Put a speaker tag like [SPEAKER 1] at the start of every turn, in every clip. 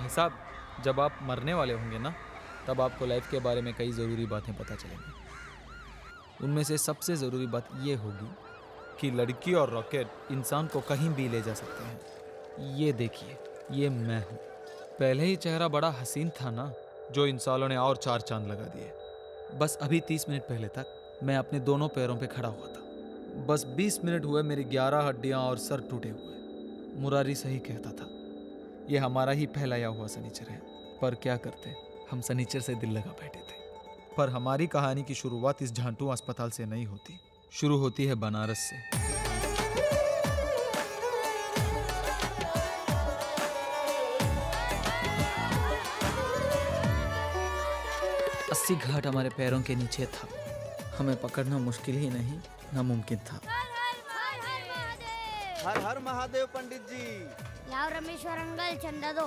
[SPEAKER 1] भाई साहब, जब आप मरने वाले होंगे ना, तब आपको लाइफ के बारे में कई ज़रूरी बातें पता चलेंगी। उनमें से सबसे ज़रूरी बात ये होगी कि लड़की और रॉकेट इंसान को कहीं भी ले जा सकते हैं। ये देखिए, ये मैं हूँ। पहले ही चेहरा बड़ा हसीन था ना, जो इन सालों ने और 4 चांद लगा दिए। बस अभी 30 मिनट पहले तक मैं अपने दोनों पैरों पे खड़ा हुआ था। बस 20 मिनट हुए मेरी 11 हड्डियां और सर टूटे हुए। मुरारी सही कहता था, ये हमारा ही फैलाया हुआ सनीचर है। पर क्या करते, हम सनीचर से दिल लगा बैठे थे। पर हमारी कहानी की शुरुआत इस झांटू अस्पताल से नहीं होती, शुरू होती है बनारस से। 80 घाट हमारे पैरों के नीचे था। हमें पकड़ना मुश्किल ही नहीं, नामुमकिन था।
[SPEAKER 2] हर हर महादेव पंडित जी।
[SPEAKER 3] लाओ रमेश्वर अंकल, चंदा दो।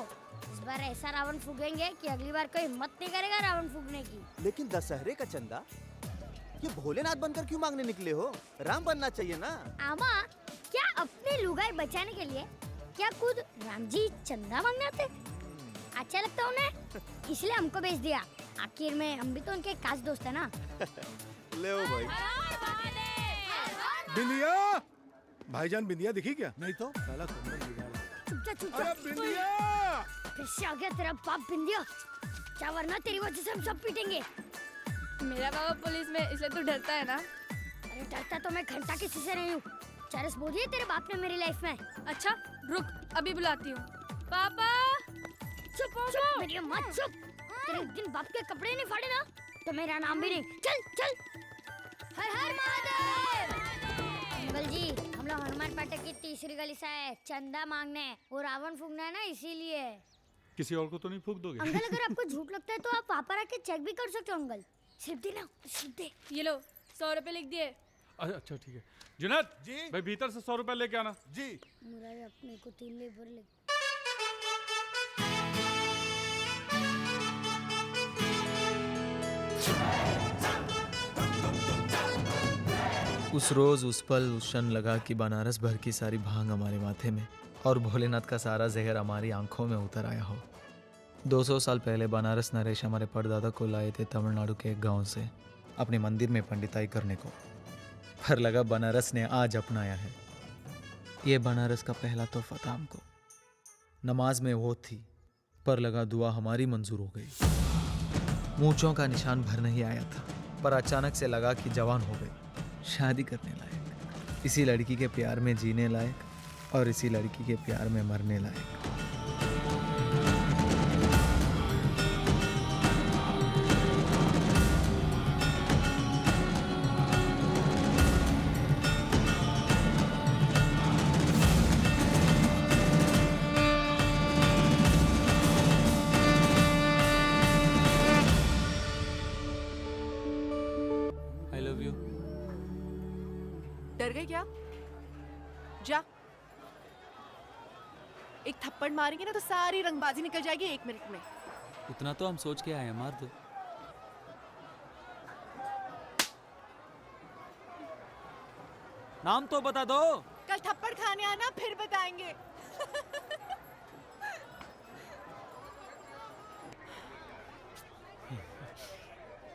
[SPEAKER 3] इस बार ऐसा रावण फूकेंगे कि अगली बार कोई हिम्मत नहीं करेगा रावण फूकने की।
[SPEAKER 2] लेकिन दशहरे का चंदा ये भोलेनाथ बनकर क्यों मांगने निकले हो? राम बनना चाहिए ना।
[SPEAKER 3] आमा, क्या अपने लुगाई बचाने के लिए क्या खुद राम जी चंदा मांगने आते? अच्छा लगता उन्हें, इसलिए हमको भेज दिया। आखिर में हम भी तो उनके खास दोस्त है ना।
[SPEAKER 2] ले ओ भाई।
[SPEAKER 4] बिंदिया, भाईजान बिंदिया दिखी क्या? नहीं तो साला
[SPEAKER 3] चुप
[SPEAKER 4] बिंदिया।
[SPEAKER 3] फिर से आ गया तेरा बाप बिंदिया। क्या वरना तेरी वजह से हम सब पीटेंगे।
[SPEAKER 5] मेरा बाबा पुलिस में, इसलिए तू डरता है ना?
[SPEAKER 3] अरे डरता तो मैं घंटा किसी से नहीं हूँ। चरस बोली है तेरे बाप ने मेरी लाइफ में।
[SPEAKER 5] अच्छा रुक, अभी बुलाती हूँ। पापा
[SPEAKER 3] चुप चुप मेरी माँ चुप। तेरे एक दिन बाप के कपड़े नहीं फाड़े ना, तो मेरा नाम भी नहीं। चल चल। हर हर महादेव। अंकल जी, हम लोग हनुमान फाटक की तीसरी गली से आए चंदा मांगने। वो रावण फूकना है ना, इसीलिए।
[SPEAKER 4] किसी और को तो नहीं फूक दोगे?
[SPEAKER 3] अंकल, अगर आपको झूठ लगता है तो आप पापा रख के चेक भी कर सकते हो अंकल। सिर्फ दे ना, सिर्फ दे।
[SPEAKER 5] ये लो 100 रुपए लिख दिए।
[SPEAKER 4] अच्छा ठीक है। जुनैद जी, भाई भीतर से 100 रुपए लेके आना। जी।
[SPEAKER 3] मुरारी अपने को 3 लेबर ले।
[SPEAKER 1] उस रोज, उस पल, उस क्षण लगा कि बनारस भर की सारी भांग हमारे माथे में और भोलेनाथ का सारा जहर हमारी आंखों में उतर आया हो। 200 साल पहले बनारस नरेश हमारे परदादा को लाए थे तमिलनाडु के एक गांव से अपने मंदिर में पंडिताई करने को। पर लगा बनारस ने आज अपनाया है। ये बनारस का पहला तोहफा था हमको। नमाज में वो थी, पर लगा दुआ हमारी मंजूर हो गई। मूंछों का निशान भर नहीं आया था, पर अचानक से लगा कि जवान हो गई, शादी करने लायक, इसी लड़की के प्यार में जीने लायक और इसी लड़की के प्यार में मरने लायक। I love you.
[SPEAKER 6] डर गए क्या? जा, एक थप्पड़ मारेंगे ना तो सारी रंगबाजी निकल जाएगी 1 मिनट में।
[SPEAKER 1] उतना तो हम सोच के आए हैं, मार दो। नाम तो बता दो।
[SPEAKER 6] कल थप्पड़ खाने आना, फिर बताएंगे।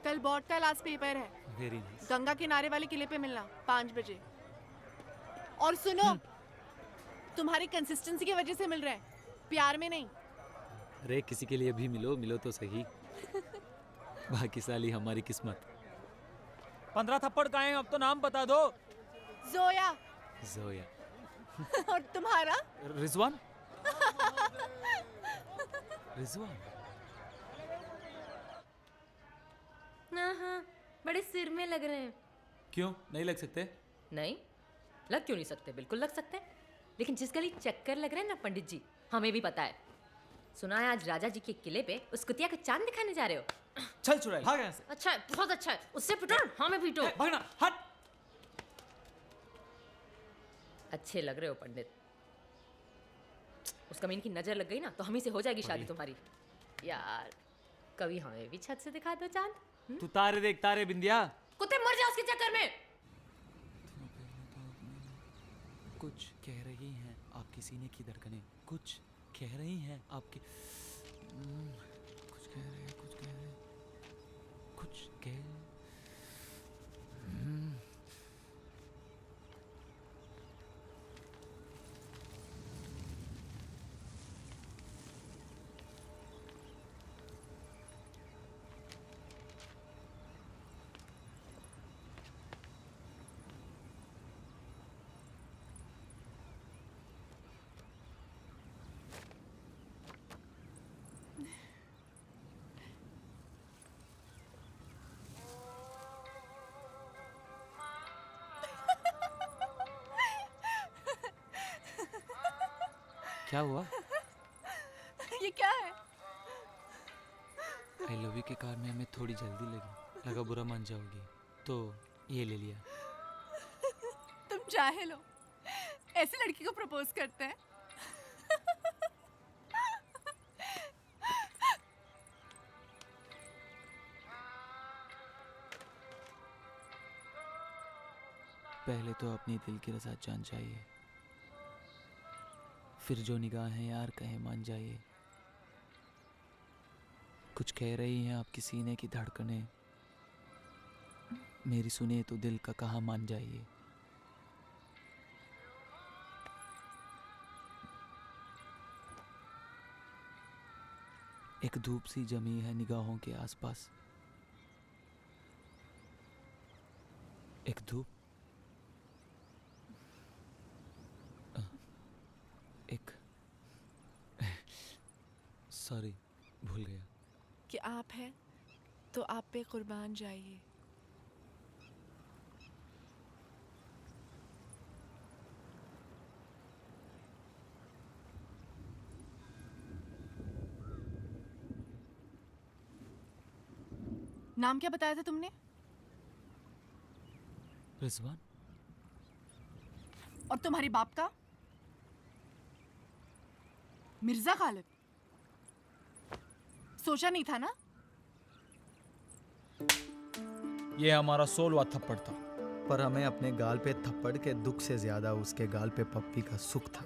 [SPEAKER 6] कल बोर्ड का लास्ट पेपर है।
[SPEAKER 1] Very nice.
[SPEAKER 6] गंगा किनारे वाले किले पे मिलना 5 बजे। और सुनो, तुम्हारी कंसिस्टेंसी की वजह से मिल रहा है, प्यार में नहीं।
[SPEAKER 1] अरे किसी के लिए भी मिलो, मिलो तो सही। बाकी साली हमारी किस्मत। 15 थप्पड़ का है, अब तो नाम बता दो।
[SPEAKER 6] जोया।
[SPEAKER 1] जोया।
[SPEAKER 6] और तुम्हारा?
[SPEAKER 1] रिजवान। रिजवान।
[SPEAKER 7] हाँ, बड़े सिर में लग रहे हैं।
[SPEAKER 1] क्यों नहीं लग सकते?
[SPEAKER 7] नहीं, लग क्यों नहीं सकते? बिल्कुल लग सकते हैं। लेकिन जिस गली चक्कर लग रहे हैं ना पंडित जी, हमें भी पता है। सुना है आज राजा जी के किले पे उस कुतिया का चांद दिखाने जा रहे हो।
[SPEAKER 1] चल चुड़ैल, भाग यहाँ से।
[SPEAKER 7] अच्छा है, बहुत अच्छा है। उससे पिटो, हमें पीटो।
[SPEAKER 1] भागना, हट।
[SPEAKER 7] अच्छे लग रहे हो पंडित। उस कमीन की नजर लग गई ना तो हम ही से हो जाएगी शादी तुम्हारी। यार कभी हमें भी छत से दिखा दो चांद।
[SPEAKER 1] तू तारे देख, तारे बिंदिया।
[SPEAKER 7] कुत्ते मर जाओ उसके चक्कर में।
[SPEAKER 1] कुछ कह रही हैं आपकी सीने की धड़कनें, कुछ कह रही हैं आपकी। कुछ कह रहे, कुछ कह रहे, कुछ कह। क्या हुआ?
[SPEAKER 6] ये क्या है?
[SPEAKER 1] आई लव यू के कारण हमें थोड़ी जल्दी लगी, लगा बुरा मान जाओगी तो ये ले लिया।
[SPEAKER 6] तुम जाहिल हो, ऐसी लड़की को प्रपोज करते हैं?
[SPEAKER 1] पहले तो अपनी दिल की रज़ा जान जाइए, फिर जो निगाहें यार कहे मान जाइए। कुछ कह रही हैं आपकी सीने की धड़कनें, मेरी सुने तो दिल का कहा मान जाइए। एक धूप सी जमी है निगाहों के आसपास, एक धूप, एक सॉरी भूल गया।
[SPEAKER 6] कि आप हैं तो आप पे कुर्बान जाइए। नाम क्या बताया था तुमने?
[SPEAKER 1] रिजवान।
[SPEAKER 6] और तुम्हारी बाप का? मिर्जा खालिद। सोचा नहीं था ना?
[SPEAKER 1] ये हमारा 16वां थप्पड़ था, पर हमें अपने गाल पे थप्पड़ के दुख से ज्यादा उसके गाल पे पप्पी का सुख था।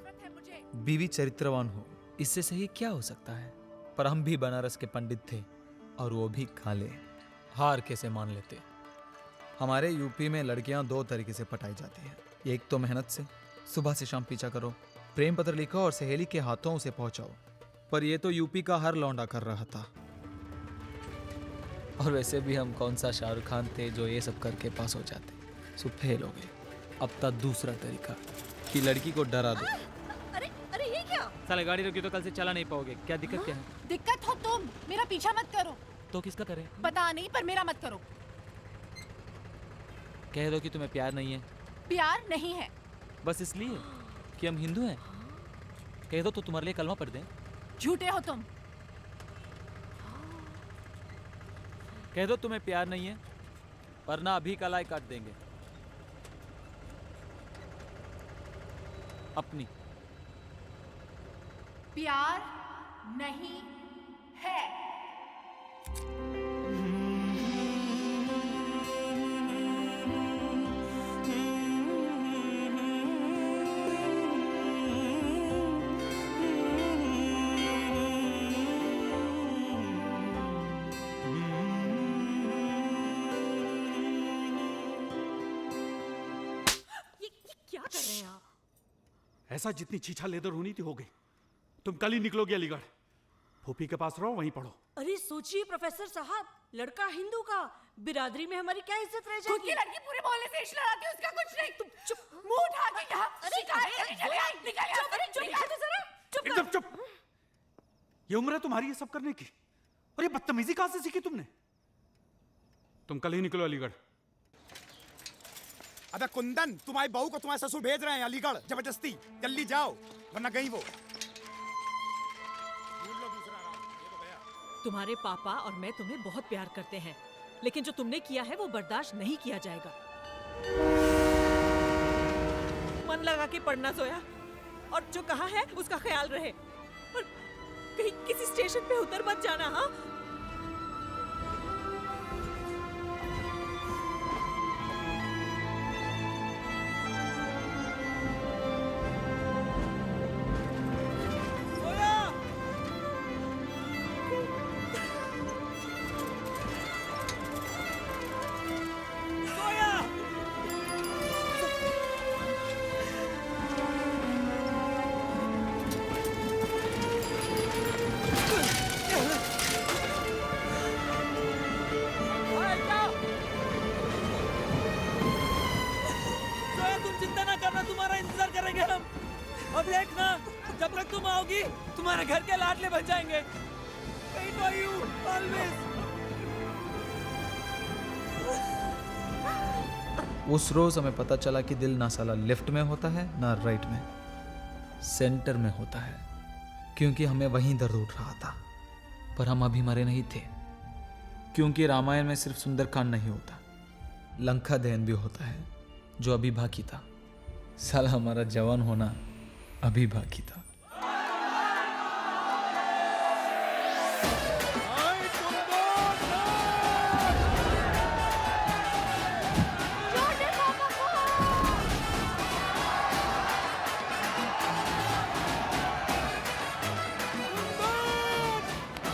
[SPEAKER 1] बीवी चरित्रवान हो, इससे सही क्या हो सकता है? पर हम भी बनारस के पंडित थे और वो भी काले। हार कैसे मान लेते? हमारे यूपी में लड़कियां 2 तरीके से पटाई जाती हैं। एक तो मेहनत से, सुबह से शाम पीछा करो, प्रेम पत्र लिखो और सहेली के हाथों उसे पहुंचाओ। पर ये तो यूपी का हर लौंडा कर रहा था। और वैसे भी हम कौन सा शाहरुख खान थे जो ये सब करके पास हो जाते। सो फेल हो गए। अब तक दूसरा तरीका कि लड़की को डरा दो।
[SPEAKER 7] अरे अरे ये क्या?
[SPEAKER 1] साले गाड़ी रोकी तो कल से चला नहीं पाओगे। क्या दिक्कत क्या है?
[SPEAKER 6] दिक्कत हो तुम, मेरा पीछा मत करो।
[SPEAKER 1] तो किसका करें?
[SPEAKER 6] पता नहीं, पर मेरा मत करो।
[SPEAKER 1] कह दो कि तुम्हें प्यार नहीं है।
[SPEAKER 6] प्यार नहीं है।
[SPEAKER 1] बस इसलिए कि हम हिंदू हैं? कह दो तो तुम्हारे लिए कलमा पढ़ दें।
[SPEAKER 6] झूठे हो तुम।
[SPEAKER 1] कह दो तुम्हें प्यार नहीं है, वरना अभी कलाई काट देंगे अपनी।
[SPEAKER 6] प्यार नहीं है।
[SPEAKER 7] क्या कर रहे हैं आप?
[SPEAKER 4] ऐसा जितनी छीछा लेदर होनी थी हो गई। तुम कल ही निकलोगे अलीगढ़। फूफी के पास रहो, वहीं पढ़ो।
[SPEAKER 8] अरे सोचिए प्रोफेसर साहब, लड़का हिंदू का, बिरादरी में हमारी क्या इज्जत रह
[SPEAKER 6] खुद
[SPEAKER 8] जाएगी?
[SPEAKER 6] की लड़की पूरे मोहल्ले से इश्क लड़ाती है, उसका कुछ नहीं। तुम चुप, मुंह उठा के यहाँ शिकायत करने चले आई। निकल यहाँ से, निकल जरा। चुप
[SPEAKER 4] एकदम चुप। ये उम्र है तुम्हारी ये सब करने की, और ये बदतमीजी कहां से सीखी तुमने? तुम कल ही निकलो अलीगढ़।
[SPEAKER 9] अबे कुंदन, तुम्हारी बहू को तुम्हारे ससुर भेज रहे हैं अलीगढ़ जबरदस्ती। जल्दी जाओ वरना गई वो।
[SPEAKER 8] तुम्हारे पापा और मैं तुम्हें बहुत प्यार करते हैं, लेकिन जो तुमने किया है वो बर्दाश्त नहीं किया जाएगा। मन लगा के पढ़ना सोया, और जो कहा है उसका ख्याल रहे, और कहीं किसी स्टेशन पे उतर मत जाना। हाँ,
[SPEAKER 1] तुम्हारे घर के लाडले बन जाएंगे। Wait for you, always. उस रोज हमें पता चला कि दिल ना साला लेफ्ट में होता है ना राइट में, सेंटर में होता है, क्योंकि हमें वहीं दर्द उठ रहा था। पर हम अभी मरे नहीं थे, क्योंकि रामायण में सिर्फ सुंदरकांड नहीं होता, लंका दहन भी होता है, जो अभी बाकी था। साला हमारा जवान होना अभी बाकी था।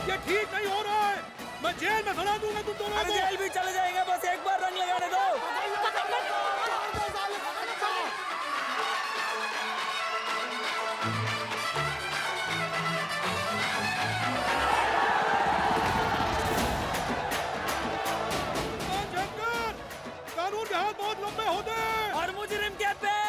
[SPEAKER 9] ये ठीक नहीं हो रहा है। मैं जेल में खड़ा दूंगा तुम दोनों को।
[SPEAKER 1] जेल भी चले जाएंगे, बस एक बार रंग लगाने दो।
[SPEAKER 9] कानून के हाथ बहुत लंबे होते हैं
[SPEAKER 1] और मुजरिम के पैर।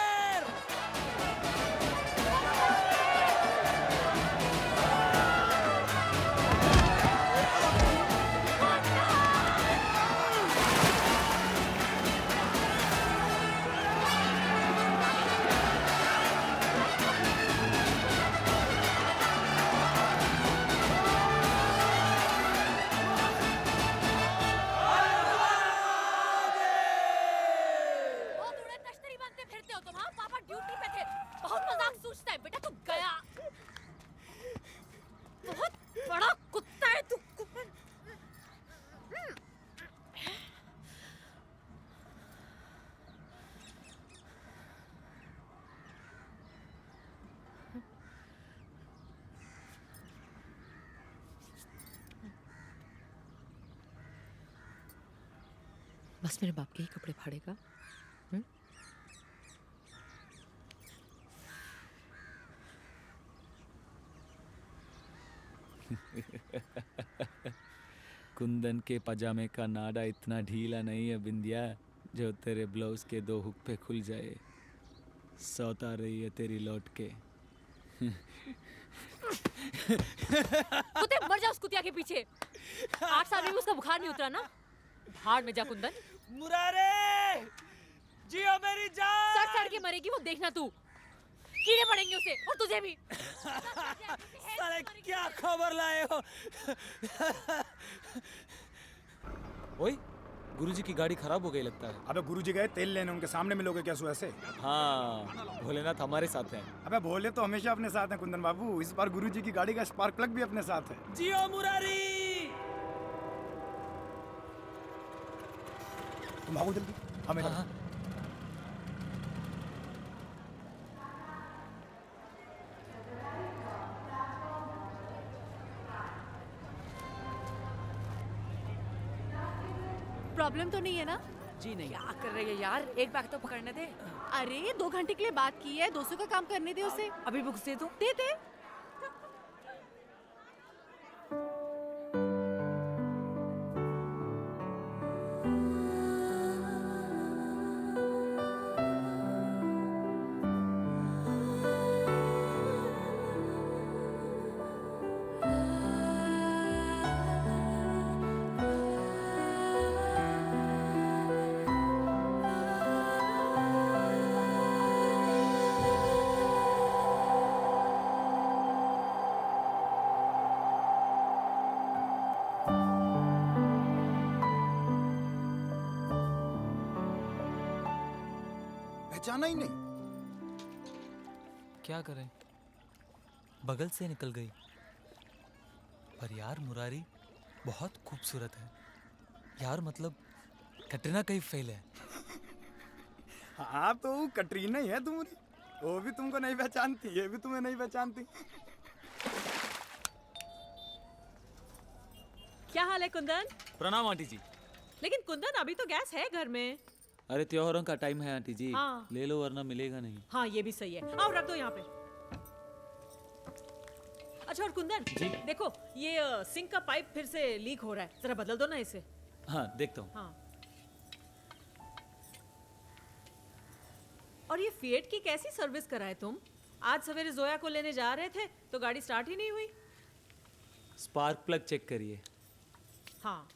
[SPEAKER 7] फिरते हो तुम? हाँ, पापा ड्यूटी पे थे। बहुत मजाक सूझता है बेटा, तू गया। बहुत बड़ा कुत्ता है तू। बस मेरे बाप के ही कपड़े फाड़ेगा।
[SPEAKER 1] कुंदन के पजामे का नाड़ा इतना ढीला नहीं है बिंदिया, जो तेरे ब्लाउज के 2 हुक पे खुल जाए। सौता रही है तेरी लौट के।
[SPEAKER 7] कुत्ते मर जा उस कुतिया के पीछे। 8 साल में भी उसका बुखार नहीं उतरा ना। भाड़ में जा कुंदन।
[SPEAKER 1] मुरारे, जियो मेरी जान।
[SPEAKER 7] सड़ सड़ के मरेगी वो, देखना तू। कीड़े पड़ेंगे उसे और तुझे भी।
[SPEAKER 1] साले क्या खबर लाए हो? ओए, गुरुजी की गाड़ी खराब हो गई लगता है।
[SPEAKER 9] अबे गुरुजी गए तेल लेने, उनके सामने मिलोगे क्या ऐसे?
[SPEAKER 1] हाँ, भोलेनाथ हमारे साथ हैं।
[SPEAKER 9] अबे भोले तो हमेशा अपने साथ हैं कुंदन बाबू। इस बार गुरुजी की गाड़ी का स्पार्क प्लग भी अपने साथ है।
[SPEAKER 1] जियो मुरारी।
[SPEAKER 9] तुम भागो जल्दी, हमें
[SPEAKER 1] हाँ।
[SPEAKER 6] प्रॉब्लम तो नहीं है ना?
[SPEAKER 8] जी नहीं।
[SPEAKER 7] क्या कर रही है यार, एक बैग तो पकड़ने दे।
[SPEAKER 6] अरे 2 घंटे के लिए बात की है, 200 का काम करने दे उसे।
[SPEAKER 8] अभी बुक्स दे दूं?
[SPEAKER 6] दे दे।
[SPEAKER 9] पहचाना ही नहीं।
[SPEAKER 1] क्या करें, बगल से निकल गई। पर यार मुरारी बहुत खूबसूरत है यार, मतलब कटरीना कैफ फेल है।
[SPEAKER 9] हाँ तो वो कटरीना ही है तुम्हारी। वो भी तुमको नहीं पहचानती, ये भी तुम्हें नहीं पहचानती।
[SPEAKER 8] क्या हाल है कुंदन?
[SPEAKER 1] प्रणाम आंटी जी।
[SPEAKER 8] लेकिन कुंदन अभी तो गैस है घर में।
[SPEAKER 1] अरे त्योहारों का टाइम है आंटी जी,
[SPEAKER 8] हाँ।
[SPEAKER 1] ले लो वरना मिलेगा नहीं।
[SPEAKER 8] हाँ ये भी सही है, आओ रख दो यहाँ पे। अच्छा और कुंदन
[SPEAKER 1] जी?
[SPEAKER 8] देखो ये सिंक का पाइप फिर से लीक हो रहा है, जरा बदल दो ना इसे।
[SPEAKER 1] हाँ देखता हूँ।
[SPEAKER 8] हाँ। और ये फिएट की कैसी सर्विस कराए तुम? आज सवेरे जोया को लेने जा रहे थे तो गाड़ी स्टार्ट ही नहीं हुई।
[SPEAKER 1] स्पार्क प्लग चेक करिए।
[SPEAKER 8] हाँ।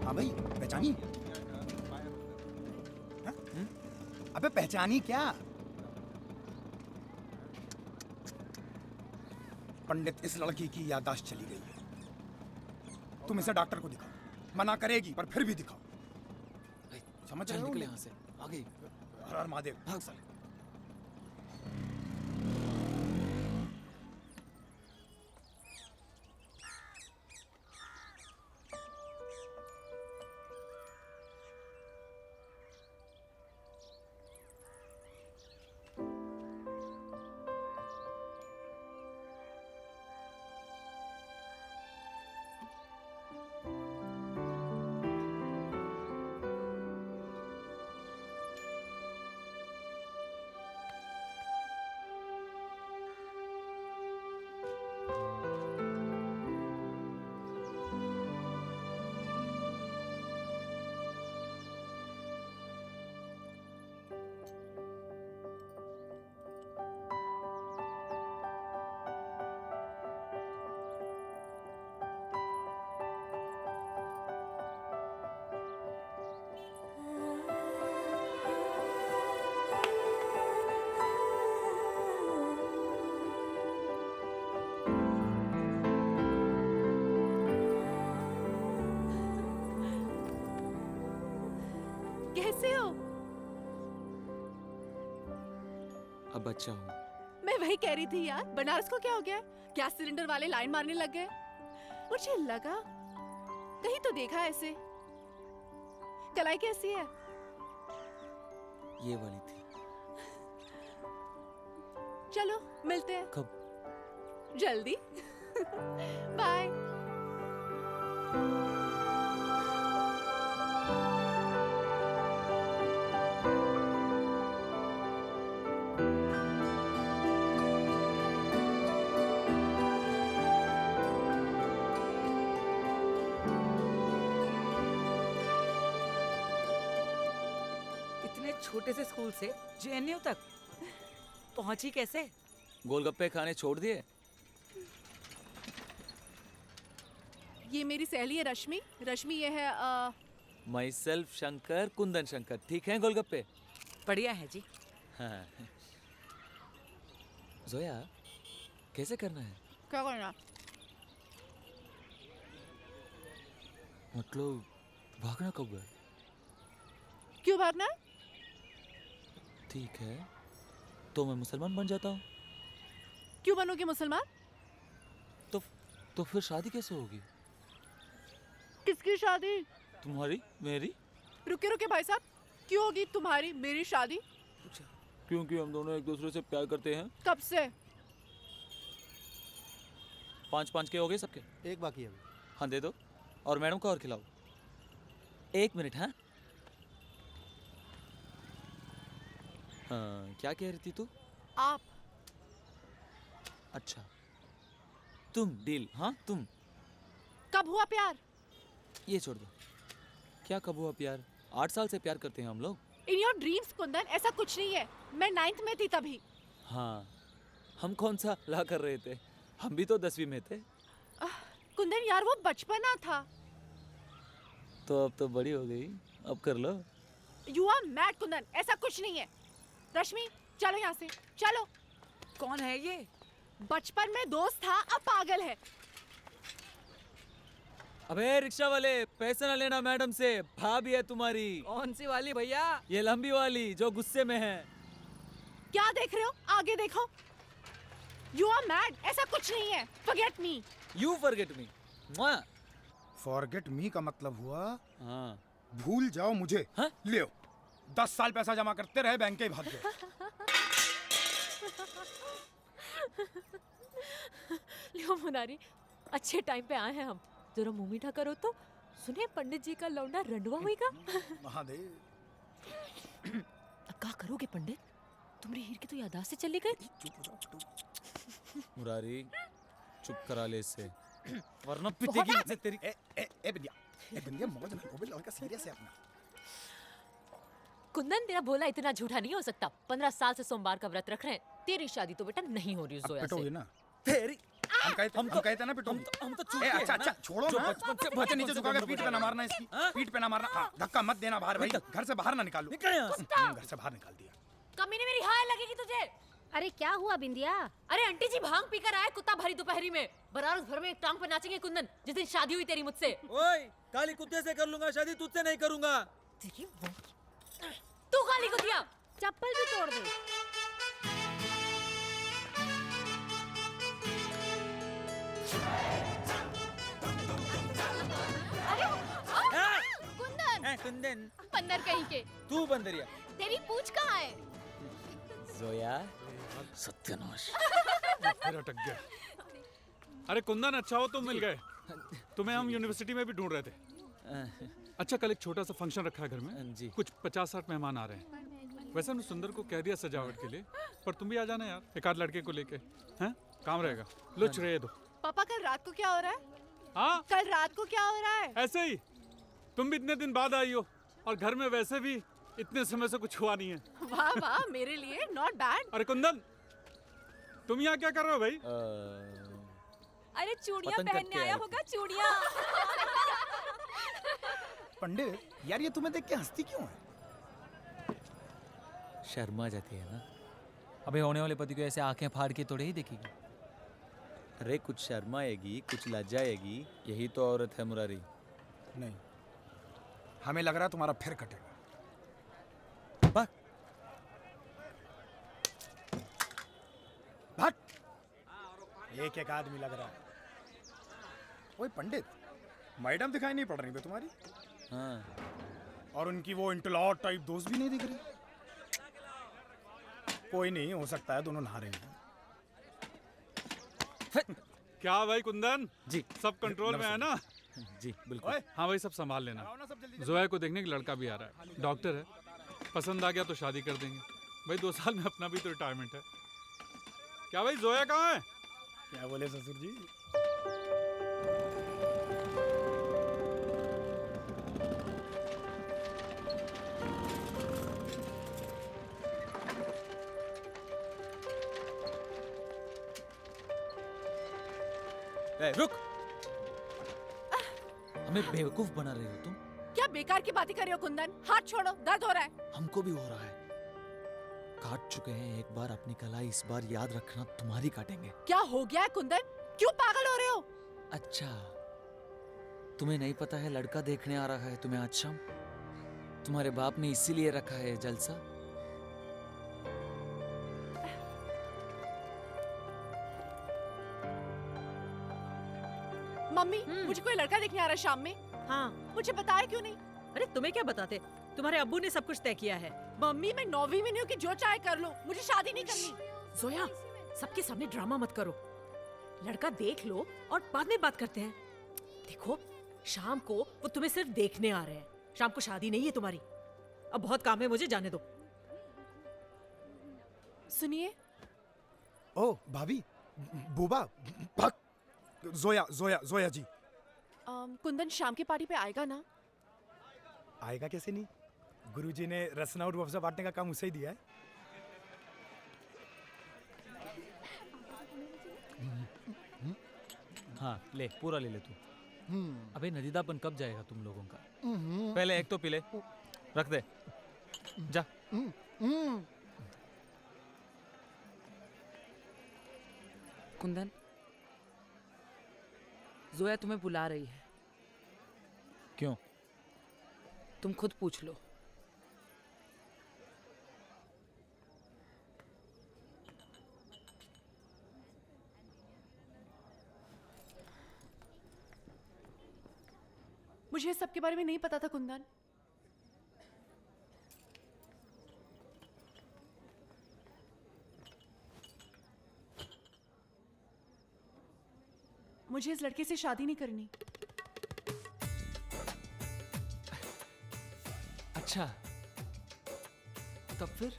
[SPEAKER 9] हाँ भाई पहचानी? हाँ? अबे पहचानी क्या? पंडित, इस लड़की की याददाश्त चली गई है। तुम इसे डॉक्टर को दिखाओ। मना करेगी पर फिर भी दिखाओ। समझ रहे हो?
[SPEAKER 1] निकले यहाँ से आगे।
[SPEAKER 9] हर हर महादेव। भाग साले।
[SPEAKER 6] कैसे हो?
[SPEAKER 1] अब अच्छा हूँ।
[SPEAKER 6] मैं वही कह रही थी यार, बनारस को क्या हो गया? गैस सिलेंडर वाले लाइन मारने लग गए। मुझे लगा कहीं तो देखा ऐसे। कलाई कैसी है?
[SPEAKER 1] ये वाली थी।
[SPEAKER 6] चलो मिलते हैं।
[SPEAKER 1] कब?
[SPEAKER 6] जल्दी। बाय।
[SPEAKER 8] इतने छोटे से स्कूल से जेएनयू तक पहुंची कैसे?
[SPEAKER 1] गोलगप्पे खाने छोड़ दिए?
[SPEAKER 6] ये मेरी सहेली है रश्मि। रश्मि ये है
[SPEAKER 1] माई सेल्फ शंकर, कुंदन शंकर। ठीक है गोलगप्पे?
[SPEAKER 8] बढ़िया है जी।
[SPEAKER 1] हाँ। जोया, कैसे करना है?
[SPEAKER 6] क्या करना?
[SPEAKER 1] मतलब भागना कब है?
[SPEAKER 6] क्यों भागना है?
[SPEAKER 1] ठीक है, तो मैं मुसलमान बन जाता हूँ।
[SPEAKER 6] क्यों बनोगे मुसलमान?
[SPEAKER 1] तो फिर शादी कैसे होगी?
[SPEAKER 6] किसकी शादी?
[SPEAKER 1] तुम्हारी? मेरी?
[SPEAKER 6] रुके रुके भाई साहब, क्यों होगी तुम्हारी मेरी शादी?
[SPEAKER 1] क्योंकि हम दोनों एक दूसरे से प्यार करते हैं।
[SPEAKER 6] कब से?
[SPEAKER 1] 5-5 के हो गए सबके?
[SPEAKER 2] एक बाकी है।
[SPEAKER 1] हाँ दे दो, और मैडम को और खिलाओ। 1 मिनट। हाँ हाँ, क्या कह रही थी तू?
[SPEAKER 6] आप।
[SPEAKER 1] अच्छा, तुम डील। हाँ तुम।
[SPEAKER 6] कब हुआ प्यार?
[SPEAKER 1] ये छोड़ दो। क्या कब हुआ प्यार? 8 साल से प्यार करते हैं हम लोग।
[SPEAKER 6] इन योर ड्रीम्स कुंदन, ऐसा कुछ नहीं है। मैं 9th में थी तभी।
[SPEAKER 1] हाँ, हम कौन सा ला कर रहे थे? हम भी तो 10वीं में थे।
[SPEAKER 6] कुंदन यार, वो बचपना था।
[SPEAKER 1] तो अब तो बड़ी हो गई, अब कर लो।
[SPEAKER 6] यू आर मैड कुंदन, ऐसा कुछ नहीं है। रश्मि चलो यहाँ से, चलो।
[SPEAKER 8] कौन है ये?
[SPEAKER 6] बचपन में दोस्त था, अब पागल है।
[SPEAKER 1] अबे रिक्शा वाले, पैसे ना लेना मैडम से, भाभी है तुम्हारी।
[SPEAKER 8] कौन सी वाली भैया?
[SPEAKER 1] ये लंबी वाली जो गुस्से में है।
[SPEAKER 6] क्या देख रहे हो? आगे देखो। यू आर मैड, ऐसा कुछ नहीं है। Forget me.
[SPEAKER 1] You forget me.
[SPEAKER 9] Forget me का मतलब हुआ
[SPEAKER 1] हाँ।
[SPEAKER 9] भूल जाओ मुझे।
[SPEAKER 1] हाँ?
[SPEAKER 9] ले 10 साल पैसा जमा करते रहे, बैंक के भाग गए।
[SPEAKER 7] लियो मुनारी, अच्छे टाइम पे आए हैं हम। जरा मुंह मीठा करो तो। सुने पंडित जी का लौंडा रंडवा होएगा।
[SPEAKER 9] महादेव।
[SPEAKER 7] अब क्या करोगे पंडित? तुम्हारी हीर की तो याददाश्त से चली गई।
[SPEAKER 9] चुप हो जाओ।
[SPEAKER 1] मुरारी चुप करा ले इससे, वरना पिटेगी मुझे तेरी।
[SPEAKER 9] ए बिंदिया मौज में वो लड़का सीरियस है अपना।
[SPEAKER 7] कुंदन तेरा बोला इतना झूठा नहीं हो सकता। 15 साल से सोमवार का व्रत रख रहे हैं। तेरी शादी तो बेटा नहीं हो रही जोया से।
[SPEAKER 9] पिटोगे ना?
[SPEAKER 1] तेरी
[SPEAKER 9] हम कहते ना पिटोगे।
[SPEAKER 1] हम तो चूक
[SPEAKER 9] अच्छा अच्छा छोड़ो ना।
[SPEAKER 1] बचपन से
[SPEAKER 9] बच्चे नीचे झुकाकर पीठ पे ना मारना इसकी। पीठ पे ना मारना। हाँ, धक्का मत देना बाहर भाई। घर से बाहर ना निकालो।
[SPEAKER 1] निकल यहाँ से।
[SPEAKER 9] घर से बाहर निकाल दिया।
[SPEAKER 7] कमीने मेरी हाय लगेगी तुझे।
[SPEAKER 3] अरे क्या हुआ बिंदिया?
[SPEAKER 7] अरे आंटी जी भांग पीकर आए कुत्ता भरी दोपहरी में। बनारस भर में एक टांग पे नाचेंगे कुंदन जिस दिन शादी हुई तेरी मुझसे।
[SPEAKER 1] ओए काली कुत्ते से कर लूंगा शादी, तुझसे नहीं करूंगा।
[SPEAKER 7] तेरी वो तू काली कुतिया
[SPEAKER 3] चप्पल भी तोड़ दे।
[SPEAKER 5] कुंदन
[SPEAKER 1] कुंदन
[SPEAKER 5] बंदर कहीं के।
[SPEAKER 1] तू बंदरिया।
[SPEAKER 5] तेरी पूंछ कहाँ है?
[SPEAKER 1] जोया सत्यानाश।
[SPEAKER 4] फिर अटक गया। अरे कुंदन अच्छा हो तुम मिल गए। तुम्हें हम यूनिवर्सिटी में भी ढूंढ रहे थे। अच्छा कल एक छोटा सा फंक्शन रखा है घर में
[SPEAKER 1] जी।
[SPEAKER 4] कुछ 50-60 मेहमान आ रहे हैं। वैसे हमने सुंदर को कह दिया सजावट के लिए, पर तुम भी आ जाना यार एक आध लड़के को लेके। हैं काम रहेगा। लो चुरे दो।
[SPEAKER 6] पापा कल रात को क्या हो रहा है?
[SPEAKER 4] हाँ
[SPEAKER 6] कल रात को क्या हो रहा है?
[SPEAKER 4] ऐसे ही। तुम भी इतने दिन बाद आई हो और घर में वैसे भी इतने समय से कुछ हुआ नहीं है।
[SPEAKER 6] वाह वाह मेरे लिए नॉट बैड।
[SPEAKER 4] अरे कुंदन तुम यहाँ क्या कर रहे हो भाई?
[SPEAKER 7] अरे चूड़ियां
[SPEAKER 1] पतंग
[SPEAKER 7] पहनने
[SPEAKER 1] कट के
[SPEAKER 7] आया
[SPEAKER 1] आए
[SPEAKER 7] होगा चूड़ियां।
[SPEAKER 9] पंडित यार ये तुम्हें देख के हंसती क्यों है?
[SPEAKER 1] शर्मा जाती है ना। अबे होने वाले पति को ऐसे आंखें फाड़ के थोड़े ही देखेगी। अरे कुछ शर्माएगी, कुछ लज्जाएगी, यही तो औरत है मुरारी।
[SPEAKER 9] नहीं, हमें लग रहा है तुम्हारा फिर कटेगा।
[SPEAKER 1] भाग
[SPEAKER 9] भाग। एक एक आदमी लग रहा है। ओए पंडित, मैडम दिखाई नहीं पड़ रही बे तुम्हारी।
[SPEAKER 1] हाँ
[SPEAKER 9] और उनकी वो इंटलॉट टाइप दोस्त भी नहीं दिख रही। कोई नहीं, हो सकता है दोनों नहा रहे हैं।
[SPEAKER 4] क्या भाई कुंदन
[SPEAKER 1] जी
[SPEAKER 4] सब कंट्रोल में है ना?
[SPEAKER 1] जी बिल्कुल।
[SPEAKER 9] ओए
[SPEAKER 4] हाँ भाई सब संभाल लेना।
[SPEAKER 9] आओ ना सब जल्दी।
[SPEAKER 4] जोया को देखने के लड़का भी आ रहा है, डॉक्टर है। पसंद आ गया तो शादी कर देंगे। भाई 2 साल में अपना भी तो रिटायरमेंट है। क्या भाई जोया कहाँ है?
[SPEAKER 9] क्या बोले ससुर जी?
[SPEAKER 1] रुक। हमें बेवकूफ बना रहे हो तुम।
[SPEAKER 6] क्या बेकार की बातें कर रहे हो कुंदन? हाथ छोड़ो, दर्द हो रहा है।
[SPEAKER 1] हमको भी हो रहा है। काट चुके हैं एक बार अपनी कलाई, इस बार याद रखना तुम्हारी काटेंगे।
[SPEAKER 6] क्या हो गया है कुंदन? क्यों पागल हो रहे हो?
[SPEAKER 1] अच्छा तुम्हें नहीं पता है लड़का देखने आ रहा है तुम्हें आज शाम? तुम्हारे बाप ने इसीलिए रखा है जलसा।
[SPEAKER 6] मम्मी मुझे कोई लड़का देखने आ रहा है शाम में।
[SPEAKER 8] हाँ।
[SPEAKER 6] मुझे बताया क्यों नहीं?
[SPEAKER 8] अरे तुम्हें क्या बताते, तुम्हारे अब्बू ने सब कुछ तय किया है।
[SPEAKER 6] मम्मी मैं 9वीं में नहीं हूँ कि जो चाहे कर लो, मुझे शादी नहीं करनी।
[SPEAKER 8] जोया सबके सामने ड्रामा मत करो। लड़का देख लो और बाद में बात करते हैं। देखो शाम को वो तुम्हें सिर्फ देखने आ रहे हैं, शाम को शादी नहीं है तुम्हारी। अब बहुत काम है, मुझे जाने दो।
[SPEAKER 6] सुनिए
[SPEAKER 9] ओ भाभी, बूबा, भाग। जोया जोया जोया जी।
[SPEAKER 6] कुंदन शाम की पार्टी पे आएगा ना?
[SPEAKER 9] आएगा कैसे नहीं? गुरुजी ने रसना और रूह बांटने का काम उसे ही दिया है।
[SPEAKER 1] हाँ ले पूरा ले ले तू। अबे नदीदापन कब जाएगा तुम लोगों का? पहले एक तो पी ले, रख दे जा।
[SPEAKER 10] कुंदन जोया तुम्हें बुला रही है।
[SPEAKER 1] क्यों?
[SPEAKER 10] तुम खुद पूछ लो।
[SPEAKER 6] मुझे सब के बारे में नहीं पता था कुंदन। मुझे इस लड़के से शादी नहीं करनी।
[SPEAKER 1] अच्छा, तब फिर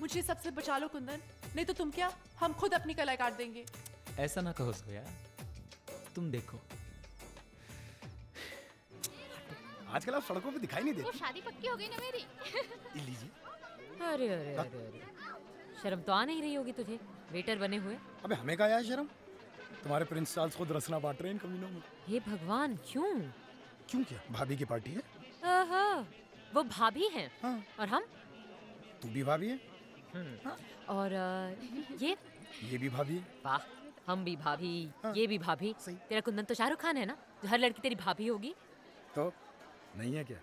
[SPEAKER 6] मुझे सबसे बचा लो कुंदन, नहीं तो तुम क्या, हम खुद अपनी कलाई काट देंगे।
[SPEAKER 1] ऐसा ना कहो सोया, तुम देखो
[SPEAKER 9] आजकल आप सड़कों पे दिखाई नहीं
[SPEAKER 5] वो
[SPEAKER 9] देती।
[SPEAKER 5] शादी पक्की हो गई ना मेरी।
[SPEAKER 9] ये लीजिए।
[SPEAKER 7] अरे अरे अरे अरे, शर्म तो आ नहीं रही होगी तुझे, वेटर बने हुए।
[SPEAKER 9] अबे हमें क्या यार शर्म, तुम्हारे प्रिंस चार्ल्स खुद रसना बांट रहे हैं इन कमीनों में।
[SPEAKER 7] हे भगवान, क्यों?
[SPEAKER 9] क्यों क्या, भाभी की पार्टी है।
[SPEAKER 7] आहा, वो भाभी हैं।
[SPEAKER 9] हाँ।
[SPEAKER 7] और हम?
[SPEAKER 9] तू भी भाभी है,
[SPEAKER 7] और
[SPEAKER 9] ये भी भाभी है।
[SPEAKER 7] वाह, हम भी भाभी,
[SPEAKER 9] हाँ।
[SPEAKER 7] ये भी भाभी।
[SPEAKER 9] सही।
[SPEAKER 7] तेरा कुंदन तो शाहरुख खान है ना, जो हर लड़की तेरी भाभी होगी।
[SPEAKER 9] तो नहीं है क्या?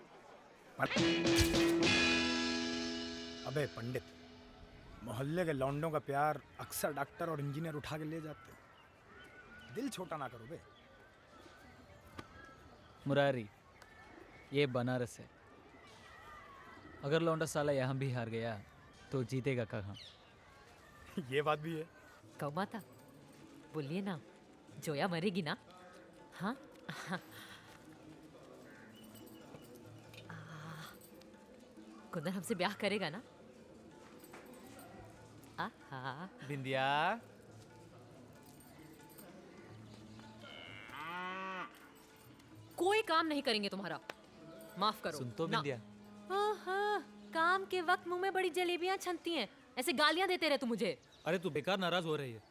[SPEAKER 9] अबे पंडित, मोहल्ले के लौंडों का प्यार अक्सर डॉक्टर और इंजीनियर उठा के ले जाते हैं। दिल छोटा ना करो बे।
[SPEAKER 1] मुरारी, ये बनारस है। अगर लौंडा साला यहाँ भी हार गया तो जीतेगा कहाँ?
[SPEAKER 9] ये बात भी है।
[SPEAKER 7] कौ माता, बोलिए ना, जोया मरेगी ना? हाँ। कुंदन हमसे ब्याह करेगा ना? आहा।
[SPEAKER 1] बिंदिया,
[SPEAKER 7] कोई काम नहीं करेंगे तुम्हारा, माफ करो।
[SPEAKER 1] सुन तो
[SPEAKER 7] ना।
[SPEAKER 1] बिंदिया,
[SPEAKER 7] आहा, काम के वक्त मुंह में बड़ी जलेबियां छनती हैं, ऐसे गालियां देते रहे तू मुझे।
[SPEAKER 1] अरे तू बेकार नाराज हो रही है,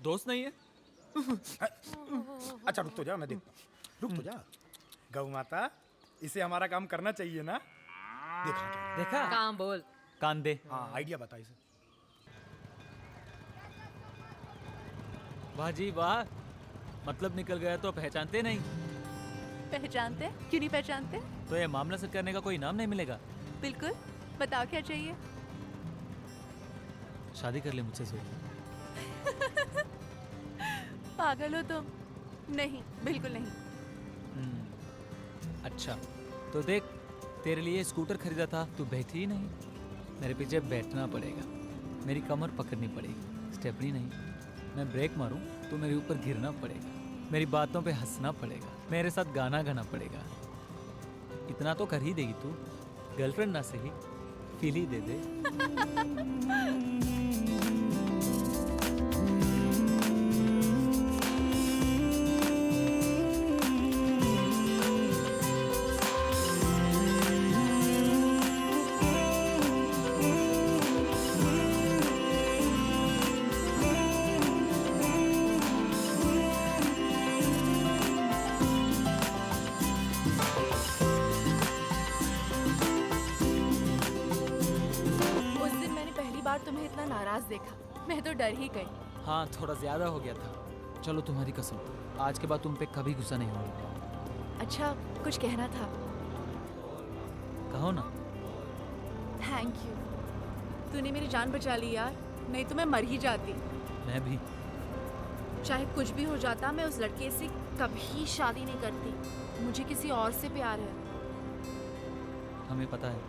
[SPEAKER 1] दोस्त नहीं है?
[SPEAKER 9] अच्छा रुक तो जा, मैं देखता हूँ। रुक तो जा। गौ माता, इसे हमारा काम करना चाहिए ना? देखा क्या?
[SPEAKER 1] देखा?
[SPEAKER 7] काम बोल।
[SPEAKER 1] कान दे।
[SPEAKER 9] हाँ, आइडिया बता इसे।
[SPEAKER 1] वाह जी वाह, मतलब निकल गया तो पहचानते नहीं।
[SPEAKER 6] पहचानते? क्यों नहीं पहचानते?
[SPEAKER 1] तो ये मामला सेट करने का कोई नाम नहीं मिलेगा?
[SPEAKER 6] बिल्कुल, बताओ क्या चाहिए?
[SPEAKER 1] शादी कर ले मुझसे सोया।
[SPEAKER 6] पागल हो तुम? नहीं, बिल्कुल नहीं।
[SPEAKER 1] अच्छा, तो देख, तेरे लिए स्कूटर खरीदा था, तू बैठी ही नहीं। मेरे पीछे बैठना पड़ेगा, मेरी कमर पकड़नी पड़ेगी, स्टेपनी नहीं। मैं ब्रेक मारूं तो मेरे ऊपर गिरना पड़ेगा, मेरी बातों पे हंसना पड़ेगा, मेरे साथ गाना गाना पड़ेगा। इतना तो कर ही देगी तू, गर्लफ्रेंड ना सही, फील ही दे दे।
[SPEAKER 6] उस दिन मैंने पहली बार तुम्हें इतना नाराज देखा, मैं तो डर ही गई।
[SPEAKER 1] हाँ, थोड़ा ज्यादा हो गया था। चलो तुम्हारी कसम, आज के बाद तुम पे कभी गुस्सा नहीं होगा।
[SPEAKER 6] अच्छा, कुछ कहना था।
[SPEAKER 1] कहो ना।
[SPEAKER 6] थैंक यू, तूने मेरी जान बचा ली यार, नहीं तो मैं मर ही जाती।
[SPEAKER 1] मैं भी।
[SPEAKER 6] चाहे कुछ भी हो जाता, मैं उस लड़के से कभी शादी नहीं करती। मुझे किसी और से प्यार है।
[SPEAKER 1] हमें पता है,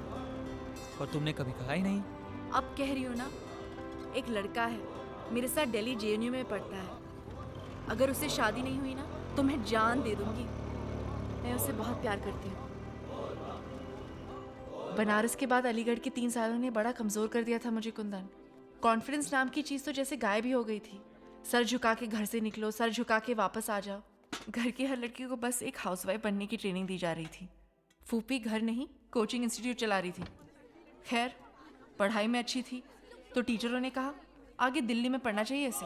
[SPEAKER 1] पर तुमने कभी कहा ही नहीं।
[SPEAKER 6] अब कह रही हूँ ना, एक लड़का है, मेरे साथ दिल्ली जेएनयू में पढ़ता है। अगर उससे शादी नहीं हुई ना, तो मैं जान दे दूंगी। मैं उसे बहुत प्यार करती हूँ। बनारस के बाद अलीगढ़ के 3 सालों ने बड़ा कमज़ोर कर दिया था मुझे कुंदन। कॉन्फिडेंस नाम की चीज़ तो जैसे गायब ही हो गई थी। सर झुका के घर से निकलो, सर झुका के वापस आ जाओ। घर की हर लड़की को बस एक हाउसवाइफ बनने की ट्रेनिंग दी जा रही थी। फूफी घर नहीं, कोचिंग इंस्टीट्यूट चला रही थी। खैर, पढ़ाई में अच्छी थी तो टीचरों ने कहा आगे दिल्ली में पढ़ना चाहिए इसे।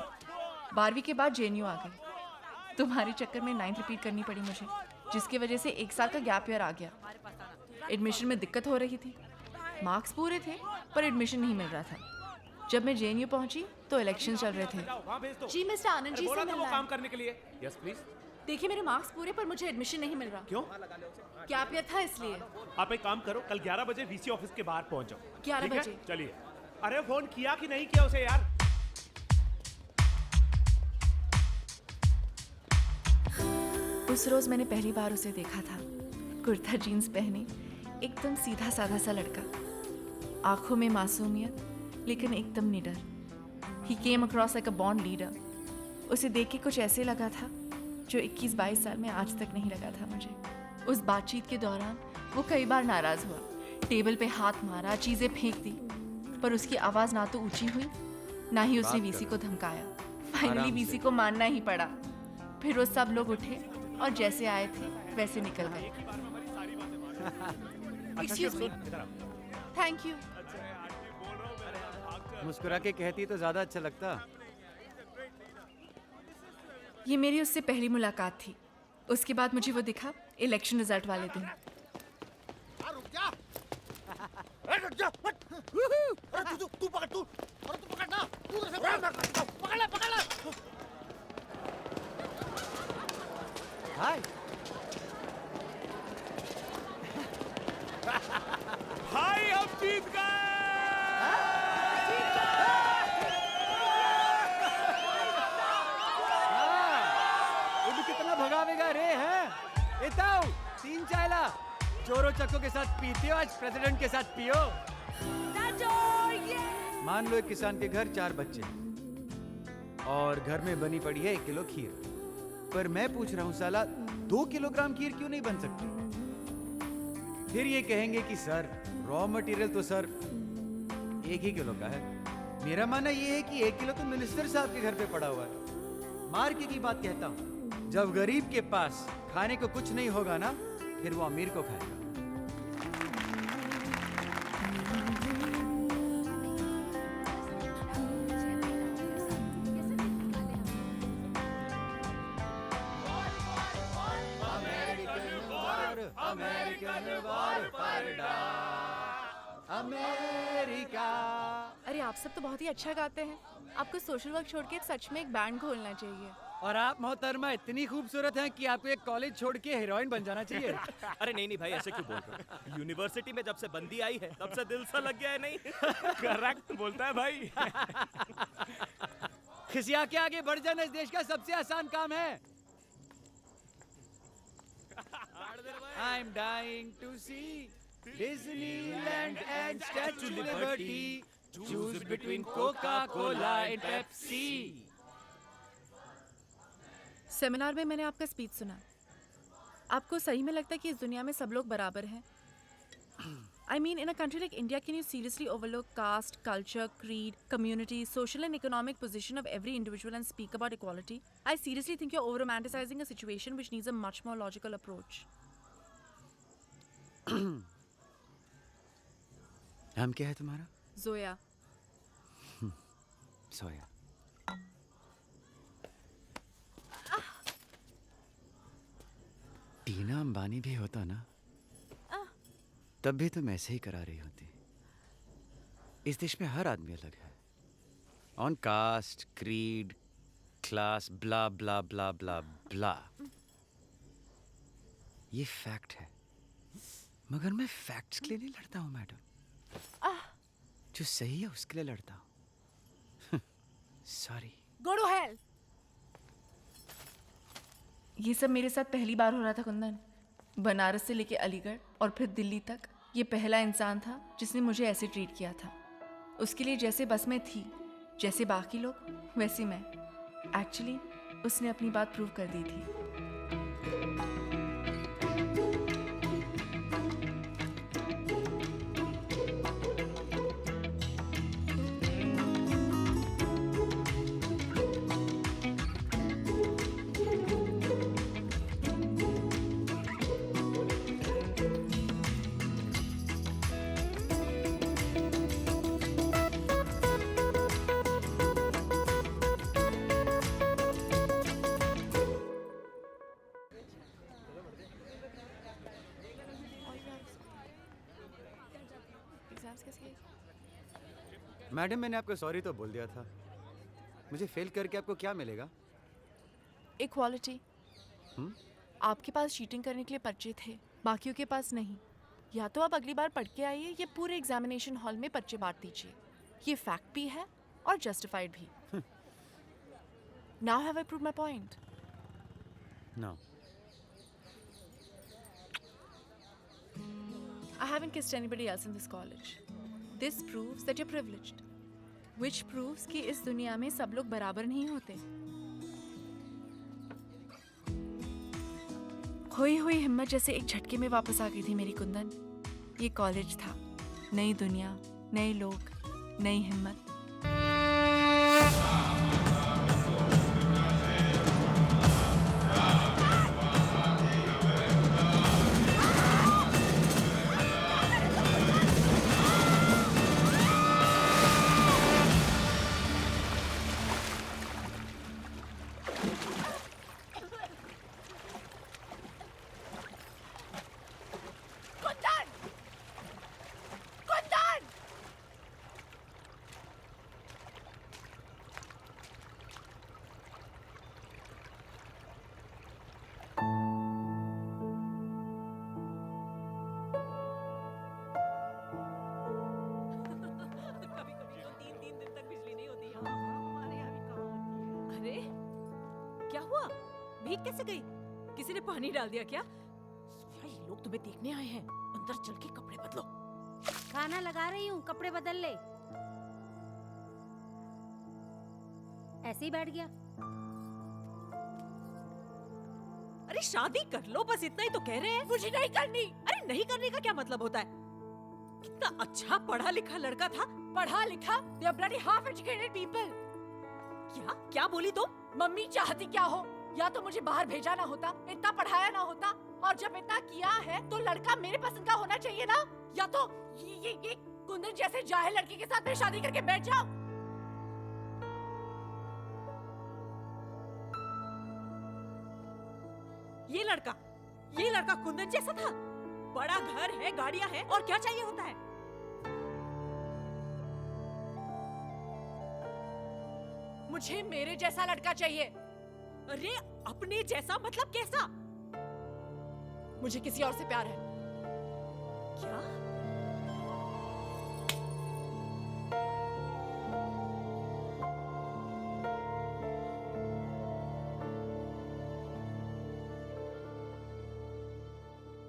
[SPEAKER 6] 12वीं के बाद जेएनयू आ गई। तुम्हारे चक्कर में 9th रिपीट करनी पड़ी मुझे, जिसकी वजह से 1 साल का गैप ईयर आ गया। एडमिशन में दिक्कत हो रही थी, मार्क्स पूरे थे पर एडमिशन नहीं मिल रहा था। जब मैं जेएनयू पहुंची तो इलेक्शन चल रहे थे। जी मिस्टर आनंद जी से मिलना है।
[SPEAKER 11] करने के लिए। Yes please.
[SPEAKER 6] देखिए मेरे मार्क्स पूरे पर मुझे एडमिशन नहीं मिल रहा।
[SPEAKER 11] क्यों?
[SPEAKER 6] गैप ईयर था इसलिए।
[SPEAKER 11] आप एक काम करो, कल 11 बजे वीसी ऑफिस के बाहर पहुंच जाओ।
[SPEAKER 6] 11
[SPEAKER 11] ठीक है?
[SPEAKER 6] बजे?
[SPEAKER 11] चलिए। अरे फोन किया कि नहीं किया उसे यार?
[SPEAKER 6] उस रोज मैंने पहली बार उसे देखा था। कुर्ता जीन्स पहने, एकदम सीधा साधा सा लड़का, आंखों में मासूमियत लेकिन एकदम निडर। He came across like a born leader. उसे देख के कुछ ऐसे लगा था जो 21-22 साल में आज तक नहीं लगा था मुझे। उस बातचीत के दौरान वो कई बार नाराज हुआ, टेबल पे हाथ मारा, चीजें फेंक दी, पर उसकी आवाज ना तो ऊंची हुई ना ही उसने वीसी को धमकाया। फाइनली वीसी को मानना ही पड़ा। फिर वो सब लोग उठे और जैसे आए थे वैसे निकल गए। Excuse me, thank you.
[SPEAKER 2] मुस्कुरा के कहती तो ज्यादा अच्छा लगता।
[SPEAKER 6] ये मेरी उससे पहली मुलाकात थी। उसके बाद मुझे वो दिखा इलेक्शन रिजल्ट वाले दिन।
[SPEAKER 2] तू पकड़, तू पकड़ ना, पकड़ ले। हाय
[SPEAKER 11] भाई हम जीत गए।
[SPEAKER 2] कितना भगावेगा रे है? इताऊ 3 चायला चोरों चक्कों के साथ पीते हो, आज प्रेसिडेंट के साथ पियो। मान लो एक किसान के घर 4 बच्चे हैं और घर में बनी पड़ी है 1 किलो खीर, पर मैं पूछ रहा हूँ साला 2 किलोग्राम खीर क्यों नहीं बन सकती? फिर ये कहेंगे कि सर रॉ मटेरियल तो सर 1 ही किलो का है। मेरा मानना ये है कि 1 किलो तो मिनिस्टर साहब के घर पे पड़ा हुआ है। मार के की बात कहता हूँ, जब गरीब के पास खाने को कुछ नहीं होगा ना, फिर वो अमीर को खाएगा। अमेरिका।
[SPEAKER 6] अरे आप सब तो बहुत ही अच्छा गाते हैं। आपको सोशल वर्क छोड़ के सच में एक बैंड खोलना चाहिए।
[SPEAKER 2] और आप मोहतरमा इतनी खूबसूरत हैं कि आपको एक कॉलेज छोड़ के हीरोइन बन जाना चाहिए।
[SPEAKER 11] अरे नहीं भाई, ऐसे क्यों बोल रहे हो? यूनिवर्सिटी में जब से बंदी आई है तब से दिल सा लग गया है। नहीं करेक्ट बोलता है भाई।
[SPEAKER 2] खिसिया के आगे बढ़ जाना इस देश का सबसे आसान काम है। I'm dying to see Disneyland and Statue of Liberty. Choose between Coca-Cola and Pepsi.
[SPEAKER 6] Seminar में मैंने आपका स्पीच सुना। आपको सही में लगता है कि इस दुनिया में सब लोग बराबर हैं? I mean, in a country like India, can you seriously overlook caste, culture, creed, community, social and economic position of every individual and speak about equality? I seriously think you're over-romanticizing a situation which needs a much more logical approach.
[SPEAKER 2] नाम क्या है तुम्हारा?
[SPEAKER 6] Zoya.
[SPEAKER 2] सोया। टीना अंबानी भी होता ना, तब भी तुम ऐसे ही करा रही होती। इस देश में हर आदमी अलग है, ऑन कास्ट, क्रीड, क्लास, ब्ला ब्ला ब्ला ब्ला ब्ला। ये फैक्ट है, मगर मैं फैक्ट्स के लिए नहीं लड़ता हूँ मैडम। जो सही है उसके लिए लड़ता हूँ। सॉरी।
[SPEAKER 6] Go to hell. ये सब मेरे साथ पहली बार हो रहा था कुंदन। बनारस से लेके अलीगढ़ और फिर दिल्ली तक ये पहला इंसान था जिसने मुझे ऐसे ट्रीट किया था। उसके लिए जैसे बस में थी, जैसे बाकी लोग, वैसे मैं। एक्चुअली उसने अपनी बात प्रूव कर दी थी।
[SPEAKER 2] मैडम मैंने आपको सॉरी तो बोल दिया था। मुझे फेल करके आपको क्या मिलेगा?
[SPEAKER 6] इक्वालिटी। आपके पास चीटिंग करने के लिए पर्चे थे, बाकियों के पास नहीं। या तो आप अगली बार पढ़ के आइए या पूरे एग्जामिनेशन हॉल में पर्चे बांट दीजिए। ये फैक्ट भी है और जस्टिफाइड भी। Now have I proved my point?
[SPEAKER 2] No.
[SPEAKER 6] I haven't kissed anybody else in this college. This proves that you're privileged. Which proves कि इस दुनिया में सब लोग बराबर नहीं होते। खोई हुई हिम्मत जैसे एक झटके में वापस आ गई थी मेरी कुंदन। ये कॉलेज था, नई दुनिया, नए लोग, नई हिम्मत।
[SPEAKER 8] अरे क्या हुआ? भीग कैसे गई? किसी ने पानी डाल दिया क्या? सोफिया, ये लोग तुम्हें देखने आए हैं। अंदर चल के कपड़े बदलो।
[SPEAKER 3] खाना लगा रही हूँ, कपड़े बदल ले। ऐसे ही बैठ गया।
[SPEAKER 8] अरे शादी कर लो, बस इतना ही तो कह रहे हैं। मुझे नहीं करनी। अरे नहीं करने का क्या मतलब होता है? कितना अच्छा पढ़ा लिखा लड़का था।
[SPEAKER 6] पढ़ा लिखा? They are bloody half educated people.
[SPEAKER 8] क्या क्या बोली तुम?
[SPEAKER 6] मम्मी चाहती क्या हो? या तो मुझे बाहर भेजा ना होता, इतना पढ़ाया ना होता, और जब इतना किया है तो लड़का मेरे पसंद का होना चाहिए ना। या तो ये कुंदन जैसे जाहिल लड़की के साथ मैं शादी करके बैठ जाऊं।
[SPEAKER 8] ये लड़का कुंदन जैसा था। बड़ा घर है, गाड़ियां हैं, और क्या चाहिए होता है?
[SPEAKER 6] मुझे मेरे जैसा लड़का चाहिए।
[SPEAKER 8] अरे अपने जैसा मतलब कैसा?
[SPEAKER 6] मुझे किसी और से प्यार है।
[SPEAKER 8] क्या?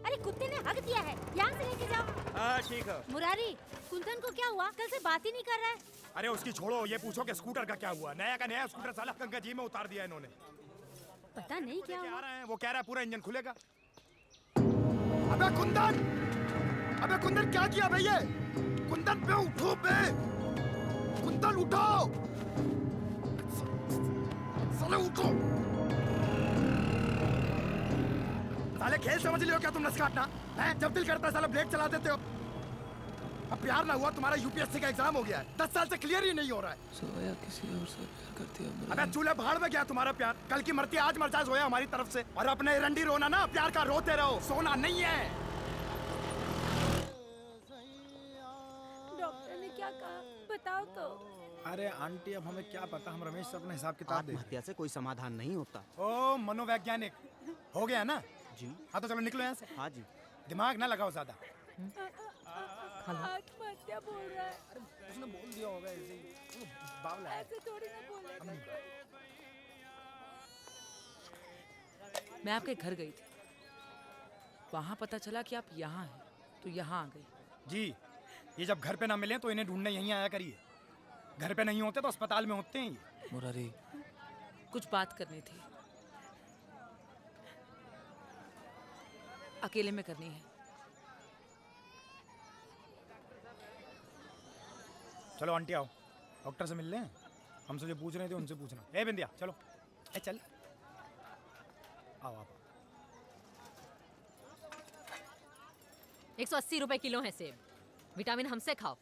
[SPEAKER 3] अरे कुत्ते ने हक दिया है, यहाँ से लेके जाओ।
[SPEAKER 11] हाँ ठीक है।
[SPEAKER 3] मुरारी, कुंदन को क्या हुआ? कल से बात ही नहीं कर रहा है।
[SPEAKER 9] अरे उसकी छोड़ो, ये पूछो कि स्कूटर का क्या हुआ। नया का नया स्कूटर साला गंगा जी में उतार दिया इन्होंने।
[SPEAKER 3] पता नहीं क्या
[SPEAKER 9] आ
[SPEAKER 3] हुआ।
[SPEAKER 9] रहे हैं, वो कह रहा है पूरा इंजन खुलेगा। अबे कुंदन क्या किया भैया? कुंदन पे उठो बे। कुंदन उठो। साले उठो। साले खेल समझ लियो क्या तुम? नस काटना है? जब दिल करता है साला ब्रेक चला देते हो। अब प्यार ना हुआ, तुम्हारा यूपीएससी का एग्जाम हो गया है, 10 साल से क्लियर ही नहीं हो रहा है।
[SPEAKER 1] सोया किसी और से प्यार करती है।
[SPEAKER 9] अबे चूल्हे भाड़ में गया तुम्हारा प्यार। कल की मरती आज मर जाए सोया हमारी तरफ से। और अपने रंडी रोना ना, प्यार का रोते रहो, सोना नहीं है।
[SPEAKER 5] डॉक्टर ने क्या कहा? बताओ तो।
[SPEAKER 9] अरे आंटी, अब हमें क्या पता, हम रमेश से अपने हिसाब किताब दे।
[SPEAKER 2] आत्महत्या से कोई समाधान नहीं होता।
[SPEAKER 9] ओ मनोवैज्ञानिक हो गया ना
[SPEAKER 2] जी।
[SPEAKER 9] हाँ तो चलो निकलो यहाँ से।
[SPEAKER 2] हाँ जी।
[SPEAKER 9] दिमाग ना लगाओ ज्यादा।
[SPEAKER 5] आत्महत्या बोल रहा है।
[SPEAKER 9] उसने बोल दिया होगा ऐसे ही, बावला है।
[SPEAKER 5] ऐसे थोड़ी ना बोलेगा कोई।
[SPEAKER 10] मैं आपके घर गई थी, वहाँ पता चला कि आप यहाँ हैं, तो यहाँ आ गई।
[SPEAKER 9] जी, ये जब घर पे ना मिले तो इन्हें ढूंढने यहीं आया करिए। घर पे नहीं होते तो अस्पताल में होते हैं ये।
[SPEAKER 1] मुरारी,
[SPEAKER 10] कुछ बात करनी थी, अकेले में करनी है।
[SPEAKER 9] चलो आंटी आओ, डॉक्टर से मिल लें। हमसे जो पूछ रहे थे उनसे पूछना। ए बिंदिया चलो, ए चल आओ आप।
[SPEAKER 7] 180 रुपए किलो है सेब। विटामिन हमसे खाओ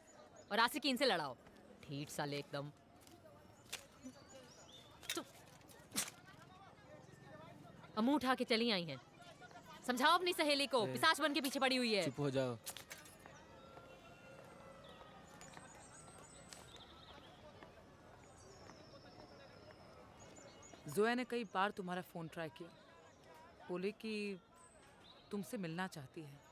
[SPEAKER 7] और आशिकीन से लड़ाओ। ठीठ साले एकदम। अब मुंह उठा के चली आई हैं। समझाओ अपनी सहेली को, पिशाच बन के पीछे पड़ी हुई है।
[SPEAKER 1] चुप हो जाओ।
[SPEAKER 10] जोया ने कई बार तुम्हारा फोन ट्राई किया, बोले कि तुमसे मिलना चाहती है।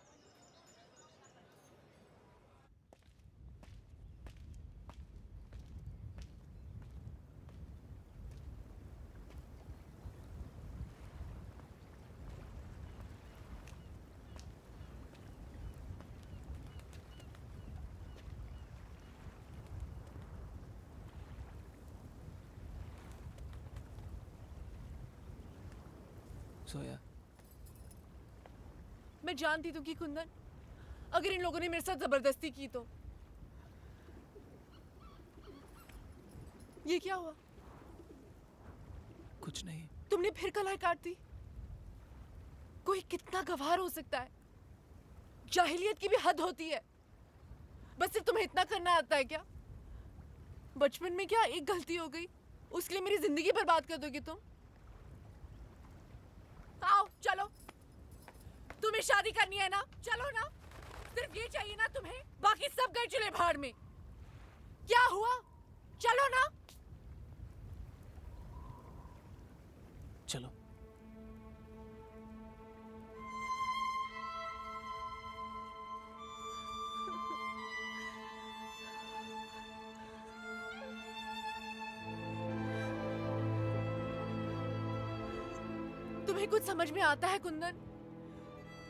[SPEAKER 1] सोया,
[SPEAKER 6] मैं जानती थी कि कुंदन, अगर इन लोगों ने मेरे साथ जबरदस्ती की तो। ये क्या हुआ?
[SPEAKER 1] कुछ नहीं।
[SPEAKER 6] तुमने फिर कलाई काट दी? कोई कितना गवार हो सकता है? जाहिलियत की भी हद होती है। बस सिर्फ तुम्हें इतना करना आता है क्या? बचपन में क्या एक गलती हो गई, उसके लिए मेरी जिंदगी बर्बाद कर दोगे तुम? आओ चलो, तुम्हें शादी करनी है ना, चलो ना। सिर्फ ये चाहिए ना तुम्हें, बाकी सब गए चले भाड़ में। क्या हुआ? चलो ना।
[SPEAKER 1] चलो।
[SPEAKER 6] तुम्हें कुछ समझ में आता है कुंदन?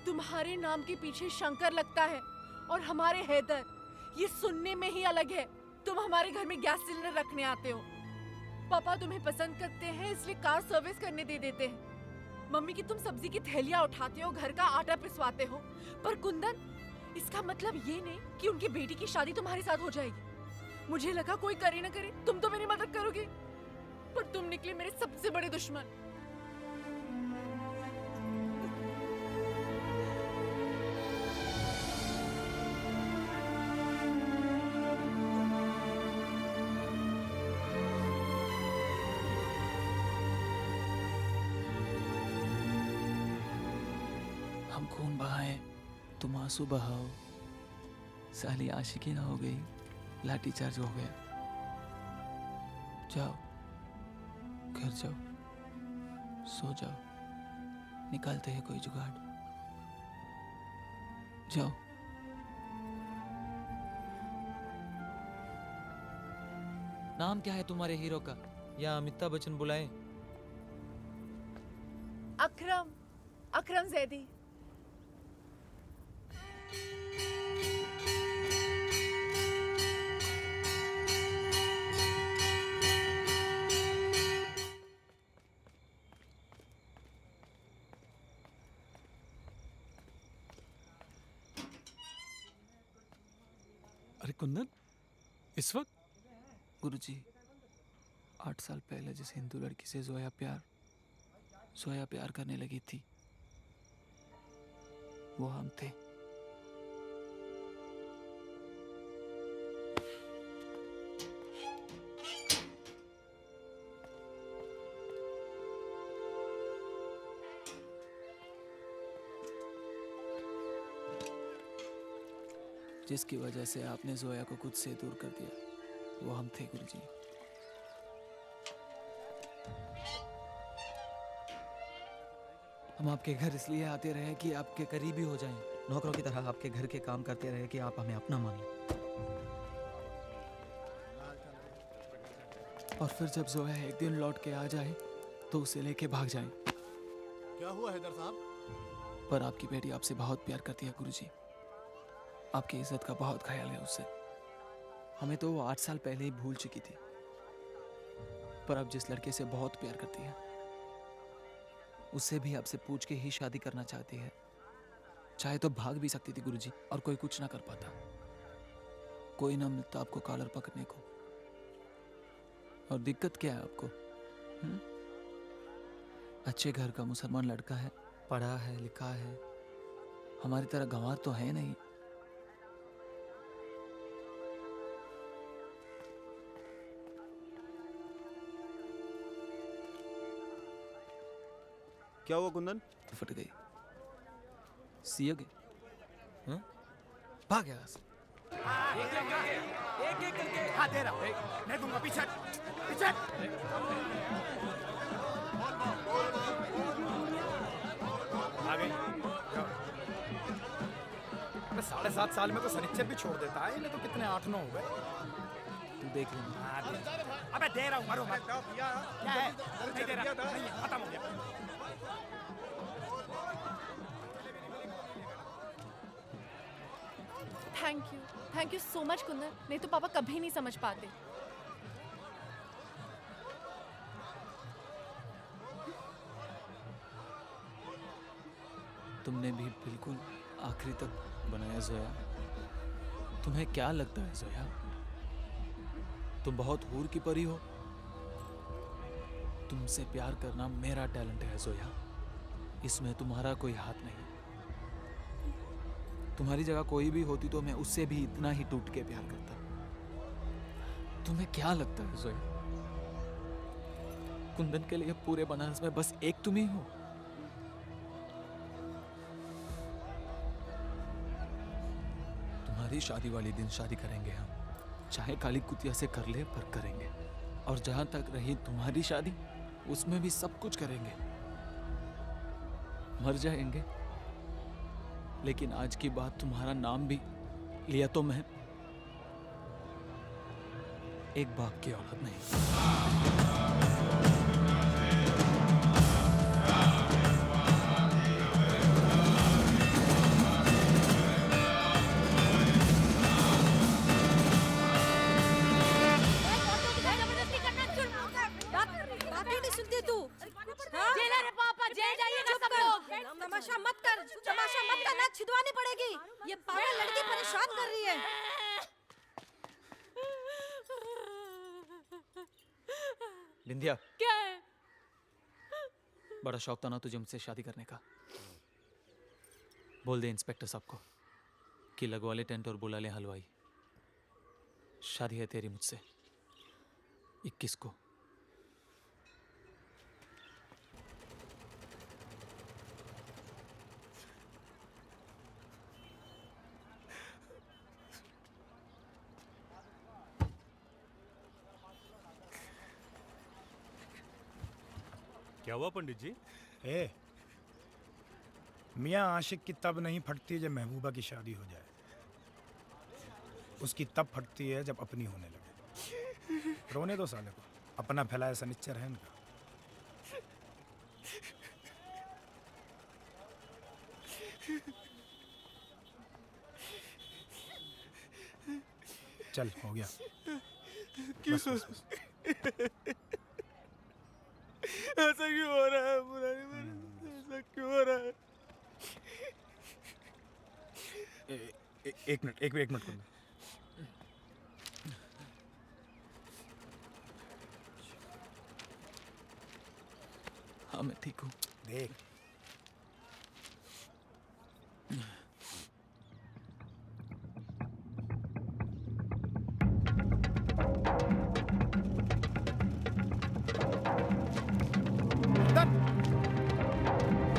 [SPEAKER 6] तुम्हारे नाम के पीछे शंकर लगता है और हमारे हैदर। ये सुनने में ही अलग है। तुम हमारे घर में गैस सिलेंडर रखने आते हो। पापा तुम्हें पसंद करते हैं इसलिए कार सर्विस करने दे देते हैं। मम्मी की तुम सब्जी की थैलियां उठाते हो, घर का आटा पिसवाते हो। पर कुंदन, इसका मतलब ये नहीं कि उनकी बेटी की शादी तुम्हारे साथ हो जाएगी। मुझे लगा कोई करे ना करे तुम तो मेरी मदद करोगे, पर तुम निकले मेरे सबसे बड़े दुश्मन।
[SPEAKER 1] हम खून बहाए, तुम आंसू बहाओ। साली आशिकी ना हो गई, लाठी चार्ज हो गया। जाओ, घर जाओ, सो जाओ। निकालते हैं कोई जुगाड़। जाओ। नाम क्या है तुम्हारे हीरो का, या अमिताभ बच्चन बुलाए?
[SPEAKER 6] अकरम, अकरम जैदी।
[SPEAKER 4] अरे कुंदन, इस वक्त?
[SPEAKER 1] गुरुजी, 8 साल पहले जिस हिंदू लड़की से जोया प्यार करने लगी थी, वो हम थे। जिसकी वजह से आपने जोया को खुद से दूर कर दिया, वो हम थे गुरुजी। हम आपके घर इसलिए आते रहे कि आपके करीबी हो जाएं, नौकरों की तरह आपके घर के काम करते रहे कि आप हमें अपना मान लें। और फिर जब जोया एक दिन लौट के आ जाए तो उसे लेके भाग जाएं।
[SPEAKER 9] क्या हुआ हैदर साहब?
[SPEAKER 1] पर आपकी बेटी आपसे बहुत प्यार करती है गुरुजी। आपकी इज्जत का बहुत ख्याल है उससे। हमें तो वो 8 साल पहले ही भूल चुकी थी, पर अब जिस लड़के से बहुत प्यार करती है, उससे भी आपसे पूछ के ही शादी करना चाहती है। चाहे तो भाग भी सकती थी गुरुजी, और कोई कुछ ना कर पाता। कोई ना मिलता आपको कॉलर पकड़ने को। और दिक्कत क्या है आपको? अच्छे घर का मुसलमान लड़का है, पढ़ा है, लिखा है, हमारी तरह गंवार तो है नहीं।
[SPEAKER 11] क्या हुआ कुंदन?
[SPEAKER 1] फट गई। सियोगे? हाँ? भाग गया से।
[SPEAKER 9] एक करके। हाँ दे रहा हूँ। मैं दूंगा, पीछे पीछे।
[SPEAKER 2] आ गई। 7.5 साल में तो सनिच्चर भी छोड़ देता है, इन्हें तो कितने 8-9 हो गए।
[SPEAKER 1] तू देख लेना।
[SPEAKER 2] अबे दे रहा हूँ, मरो मत। क्या है? नहीं दे रहा, नहीं है, खत्म हो गया।
[SPEAKER 6] Thank you so much Kundan, नहीं तो पापा कभी नहीं समझ पाते।
[SPEAKER 1] तुम तुमने भी बिल्कुल आखिरी तक बनाया जोया। तुम्हें क्या लगता है जोया, तुम बहुत हूर की परी हो? तुमसे प्यार करना मेरा टैलेंट है जोया, इसमें तुम्हारा कोई हाथ नहीं। तुम्हारी जगह कोई भी होती तो मैं उससे भी इतना ही टूट के प्यार करता। तुम्हें क्या लगता है जोया, कुंदन के लिए पूरे बनारस में बस एक तुम ही हो? तुम्हारी शादी वाले दिन शादी करेंगे हम, चाहे काली कुतिया से कर ले पर करेंगे। और जहां तक रही तुम्हारी शादी, उसमें भी सब कुछ करेंगे। मर जाएंगे, लेकिन आज की बात तुम्हारा नाम भी लिया तो मैं एक बाप की औलाद नहीं।
[SPEAKER 8] तमाशा मत कर, ना छिदवानी पड़ेगी। ये पागल लड़की परेशान कर रही है।
[SPEAKER 1] बिंदिया,
[SPEAKER 7] क्या है?
[SPEAKER 1] बड़ा शौक था ना तुझे मुझसे शादी करने का। बोल दे इंस्पेक्टर साहब को कि लगवा ले टेंट और बुला ले हलवाई। शादी है तेरी मुझसे 21 को।
[SPEAKER 11] क्या हुआ पंडित जी?
[SPEAKER 9] ए, मियाँ आशिक की तब नहीं फटती जब महबूबा की शादी हो जाए, उसकी तब फटती है जब अपनी होने लगे। रोने दो साले को, अपना फैलाया सनिच्चर है इनका। चल हो गया। बस, बस, बस।
[SPEAKER 2] ऐसा क्यों हो रहा है मुरारी मेरे? ऐसा क्यों हो रहा है?
[SPEAKER 9] एक मिनट कुंदन।
[SPEAKER 1] हाँ मैं ठीक हूँ।
[SPEAKER 9] देख,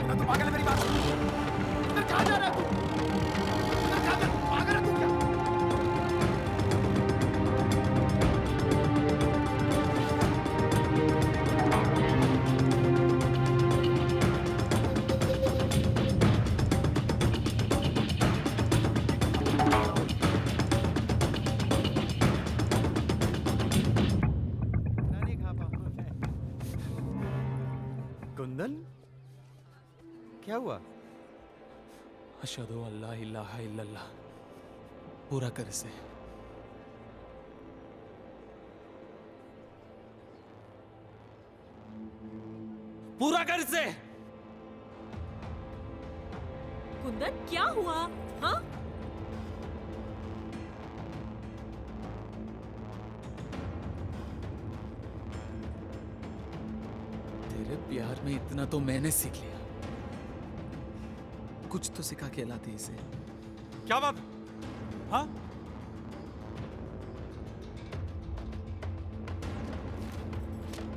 [SPEAKER 9] तू पागल है मेरी बात? इधर कहाँ जा रहा है तू? इधर कहाँ जा? पागल है तू क्या?
[SPEAKER 2] नहीं खा पाऊंगा। कुंदन, क्या हुआ?
[SPEAKER 1] अशहदु अल्ला इलाहा इल्लल्लाह। पूरा कर इसे। पूरा कर इसे।
[SPEAKER 8] कुंदन क्या हुआ? हाँ?
[SPEAKER 1] तेरे प्यार में इतना तो मैंने सीख लिया, कुछ तो सिखा के लाती इसे।
[SPEAKER 4] क्या बात? हाँ?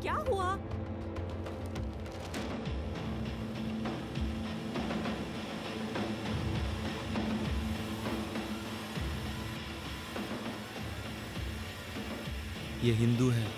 [SPEAKER 8] क्या हुआ?
[SPEAKER 1] ये हिंदू है।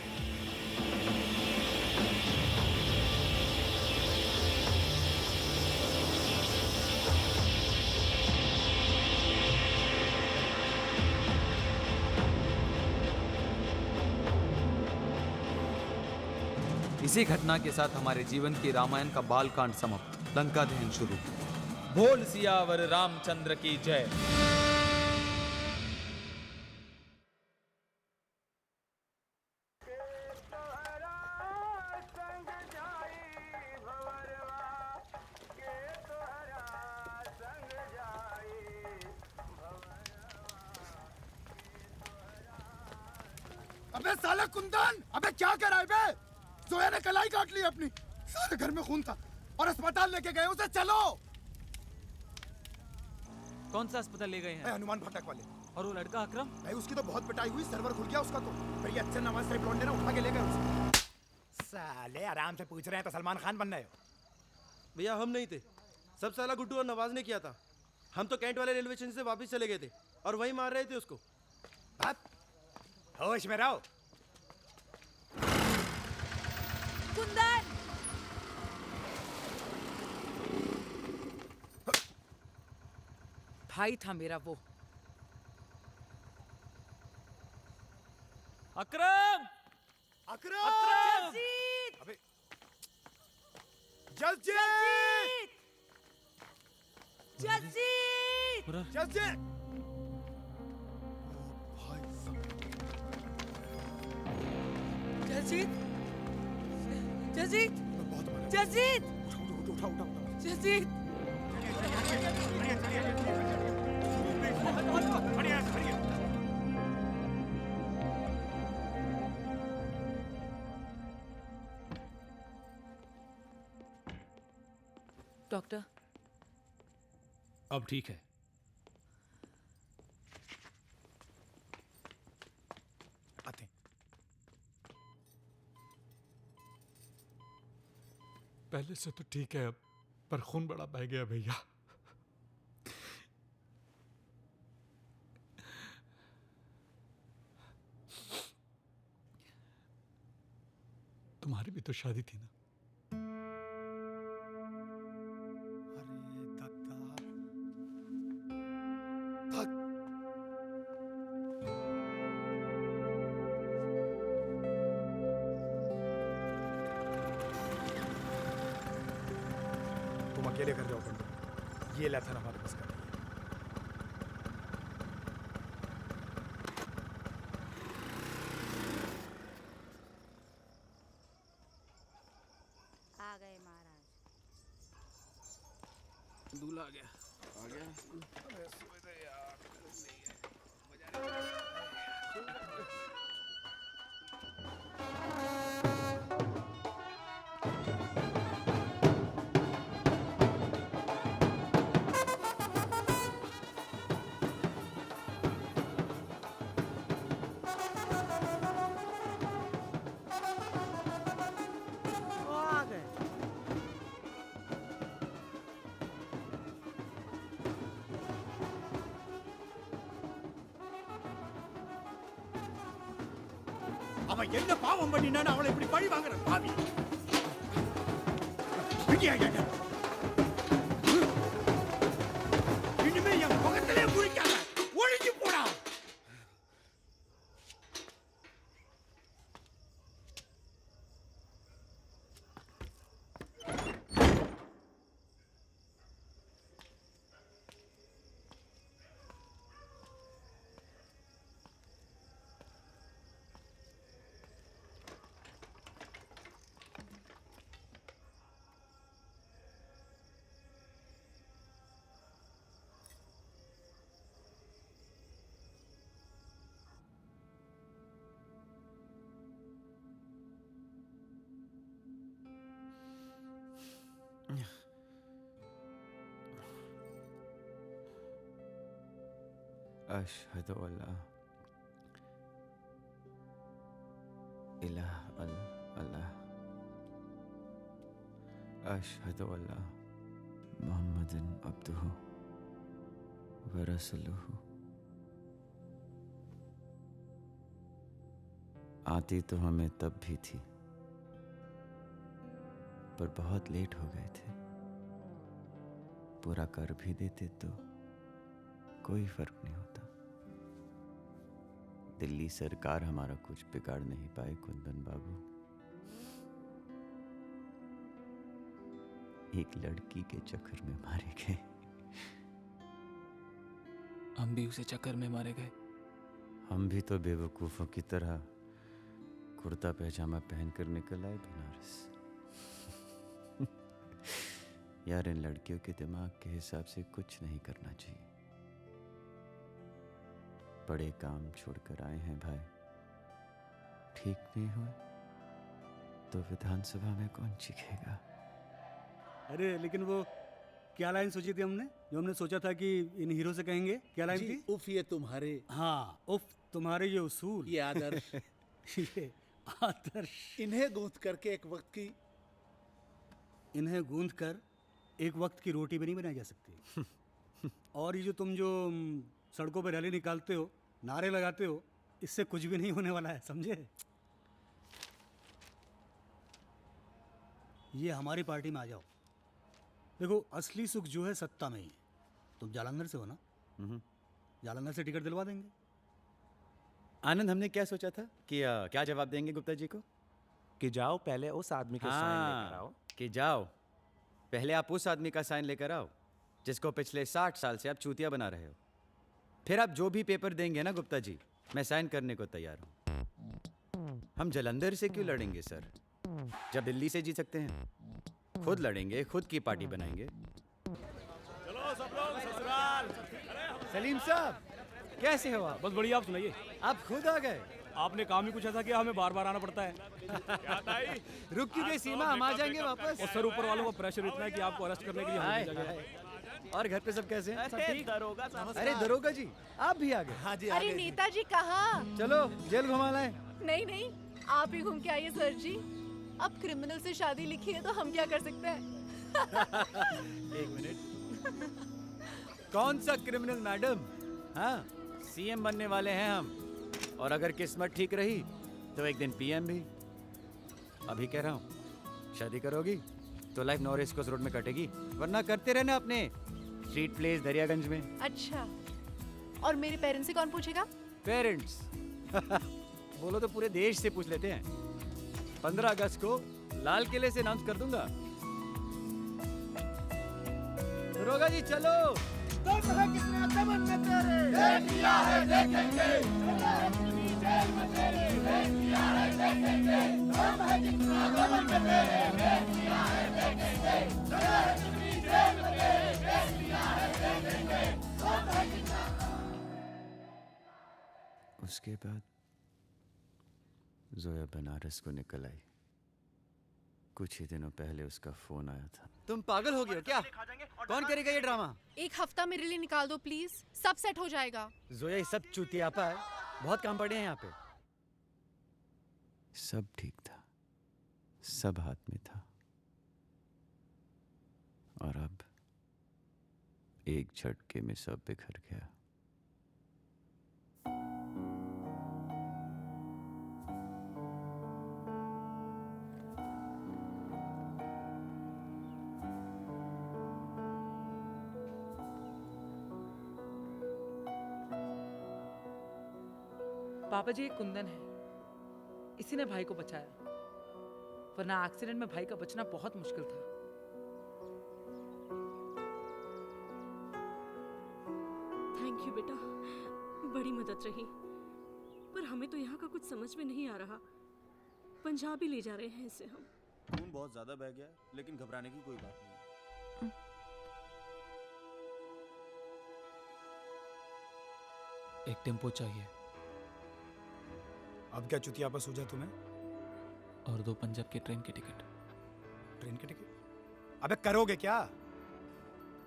[SPEAKER 1] इसी घटना के साथ हमारे जीवन की रामायण का बालकांड समाप्त, लंका दहन शुरू। बोल सियावर रामचंद्र की जय।
[SPEAKER 9] अबे साला कुंदन, अबे क्या कर रहा है बे? जोया ने कलाई काट ली अपनी। सारे घर में खून था और अस्पताल लेके गए उसे। चलो।
[SPEAKER 1] कौन सा अस्पताल ले गए हैं?
[SPEAKER 9] हनुमान फाटक वाले।
[SPEAKER 1] और वो लड़का अकरम?
[SPEAKER 9] भाई उसकी तो बहुत पिटाई हुई, सर्वर खुल गया उसका तो। फिर ये अच्छे नवाज शरीफ लौंडे ना उठा के ले गए उसे। साले आराम से पूछ रहे हैं तो सलमान खान बन रहे हो।
[SPEAKER 12] भैया हम नहीं थे, सब साला गुड्डू और नवाज ने किया था। हम तो कैंट वाले रेलवे स्टेशन से वापस चले गए थे और वहीं मार रहे थे उसको।
[SPEAKER 9] होश में रहो।
[SPEAKER 8] कुंदन!
[SPEAKER 10] भाई था मेरा वो।
[SPEAKER 1] अकरम!
[SPEAKER 9] अकरम!
[SPEAKER 8] जसजीत!
[SPEAKER 9] अबे जसजीत!
[SPEAKER 8] जसजीत!
[SPEAKER 9] जसजीत!
[SPEAKER 10] जसजीत! जसजीत! जसजीत!
[SPEAKER 9] उठा उठा उठा।
[SPEAKER 10] जसजीत! डॉक्टर,
[SPEAKER 4] अब ठीक है।
[SPEAKER 9] आते।
[SPEAKER 4] पहले से तो ठीक है अब, पर खून बड़ा बह गया भैया। तुम्हारी भी तो शादी थी ना?
[SPEAKER 9] तुम अकेले घर जाओ पंडित, ये लेथन हमारे पास का नहीं है।
[SPEAKER 13] आ गए महाराज।
[SPEAKER 12] दूल्हा आ गया। आ गया।
[SPEAKER 9] அவன் என்ன பாவம் பண்ணினான்னு அவளை இப்படி பழி வாங்குற பாவி. விடியா ஐயா. இனிமே என் முகத்திலே முழிக்காத. ஒழிஞ்சு போடா.
[SPEAKER 2] अशहदु अल्ला इलाह अल्लाह अशहदु अल्ला मुहम्मदन अब्दुहु व रसूलुहु। आती तो हमें तब भी थी, पर बहुत लेट हो गए थे। पूरा कर भी देते तो कोई फर्क नहीं होता। दिल्ली सरकार हमारा कुछ बिगाड़ नहीं पाई कुंदन बाबू। एक लड़की के चक्कर में मारे गए।
[SPEAKER 1] हम भी उसे चक्कर में मारे गए।
[SPEAKER 2] हम भी तो बेवकूफों की तरह कुर्ता पैजामा पहन कर निकल आए बनारस। यार, इन लड़कियों के दिमाग के हिसाब से कुछ नहीं करना चाहिए। बड़े काम छोड़कर आए हैं भाई, ठीक नहीं हुए तो विधानसभा में कौन चीखेगा?
[SPEAKER 13] अरे लेकिन वो क्या लाइन सोची थी हमने, जो हमने सोचा था कि इन हीरो से कहेंगे, क्या लाइन थी?
[SPEAKER 14] उफ ये तुम्हारे,
[SPEAKER 13] हाँ उफ तुम्हारे ये उसूल,
[SPEAKER 14] ये आदर्श
[SPEAKER 13] ये आदर्श,
[SPEAKER 14] इन्हें गूंथ करके एक वक्त की,
[SPEAKER 13] इन्हें गूंथ कर एक वक्त की रोटी भी नहीं बनाई जा सकती। और ये जो तुम जो सड़कों पर रैली निकालते हो, नारे लगाते हो, इससे कुछ भी नहीं होने वाला है, समझे? ये हमारी पार्टी में आ जाओ। देखो असली सुख जो है सत्ता में ही है। तुम जालंधर से हो ना? जालंधर से टिकट दिलवा देंगे।
[SPEAKER 2] आनंद, हमने क्या सोचा था कि क्या जवाब देंगे गुप्ता जी को?
[SPEAKER 11] कि जाओ पहले उस आदमी के साइन लेकर आओ।
[SPEAKER 2] कि जाओ पहले आप उस आदमी का साइन लेकर आओ जिसको पिछले 60 साल से आप चूतिया बना रहे हो। फिर आप जो भी पेपर देंगे ना गुप्ता जी, मैं साइन करने को तैयार हूँ। हम जालंधर से क्यों लड़ेंगे सर, जब दिल्ली से जीत सकते हैं? खुद लड़ेंगे, खुद की पार्टी बनाएंगे।
[SPEAKER 11] चलो सब लोग ससुराल।
[SPEAKER 2] सलीम साहब कैसे हो आप?
[SPEAKER 15] बस बढ़िया, आप सुनाइए।
[SPEAKER 2] आप खुद आ गए?
[SPEAKER 15] आपने काम ही कुछ ऐसा किया, हमें बार बार आना पड़ता है।
[SPEAKER 11] क्या ताई?
[SPEAKER 2] रुक क्यों गई सीमा, हम आ जाएंगे वापस।
[SPEAKER 15] और सर ऊपर वालों का प्रेशर इतना है कि आपको अरेस्ट करने के लिए हमें भेजा गया।
[SPEAKER 2] और घर पे सब कैसे हैं?
[SPEAKER 11] सब ठीक? दरोगा साहब।
[SPEAKER 2] अरे दरोगा जी आप भी आ गए?
[SPEAKER 14] हाँ जी
[SPEAKER 6] अरे नेताजी कहाँ?
[SPEAKER 2] चलो जेल घुमा लाएं।
[SPEAKER 6] नहीं नहीं, आप ही घूम के आइए सर जी। अब क्रिमिनल से शादी लिखी है तो हम क्या कर सकते हैं?
[SPEAKER 2] एक मिनट, कौन सा क्रिमिनल मैडम? हाँ, सीएम बनने वाले हैं हम, और अगर किस्मत ठीक रही तो एक दिन पीएम भी। अभी कह रहा हूँ, शादी करोगी तो लाइफ नॉरेस को रोड में कटेगी, वरना करते रहना अपने स्ट्रीट प्लेस दरियागंज में।
[SPEAKER 6] अच्छा, और मेरे पेरेंट्स से कौन पूछेगा?
[SPEAKER 2] पेरेंट्स बोलो तो पूरे देश से पूछ लेते हैं। 15 अगस्त को लाल किले से अनाउंस कर दूंगा। दरोगा जी चलो।
[SPEAKER 9] कितना दमन में तेरे देख लिया है देखेंगे, जेल में तेरे देख लिया है देखेंगे, दम है कितना दमन में तेरे देख लिया है देखेंगे, जेल में तेरे देख लिया है देखेंगे, दम है कितना।
[SPEAKER 2] उसके बाद जोया बनारस को निकल आई। कुछ ही दिनों पहले उसका फोन आया था। तुम पागल हो गए हो क्या? कौन करेगा ये ड्रामा?
[SPEAKER 6] एक हफ्ता मेरे लिए निकाल दो प्लीज, सब सेट हो जाएगा।
[SPEAKER 2] जोया ये सब चूतियापा है, बहुत काम पड़े हैं यहाँ पे। सब ठीक था, सब हाथ में था, और अब एक झटके में सब बिखर गया।
[SPEAKER 10] पापा जी, एक कुंदन है, इसी ने भाई को बचाया, वरना एक्सीडेंट में भाई का बचना बहुत मुश्किल था।
[SPEAKER 16] थैंक यू बेटा, बड़ी मदद रही। पर हमें तो यहाँ का कुछ समझ में नहीं आ रहा। पंजाब ही ले जा रहे हैं इसे हम।
[SPEAKER 12] खून बहुत ज्यादा बह गया है, लेकिन घबराने की कोई बात नहीं।
[SPEAKER 1] एक टेम्पो चाहिए
[SPEAKER 9] अब क्या चुतिया पर सूझा तुम्हें?
[SPEAKER 1] और 2 पंजाब की ट्रेन की टिकट।
[SPEAKER 9] ट्रेन की टिकट? अबे करोगे क्या?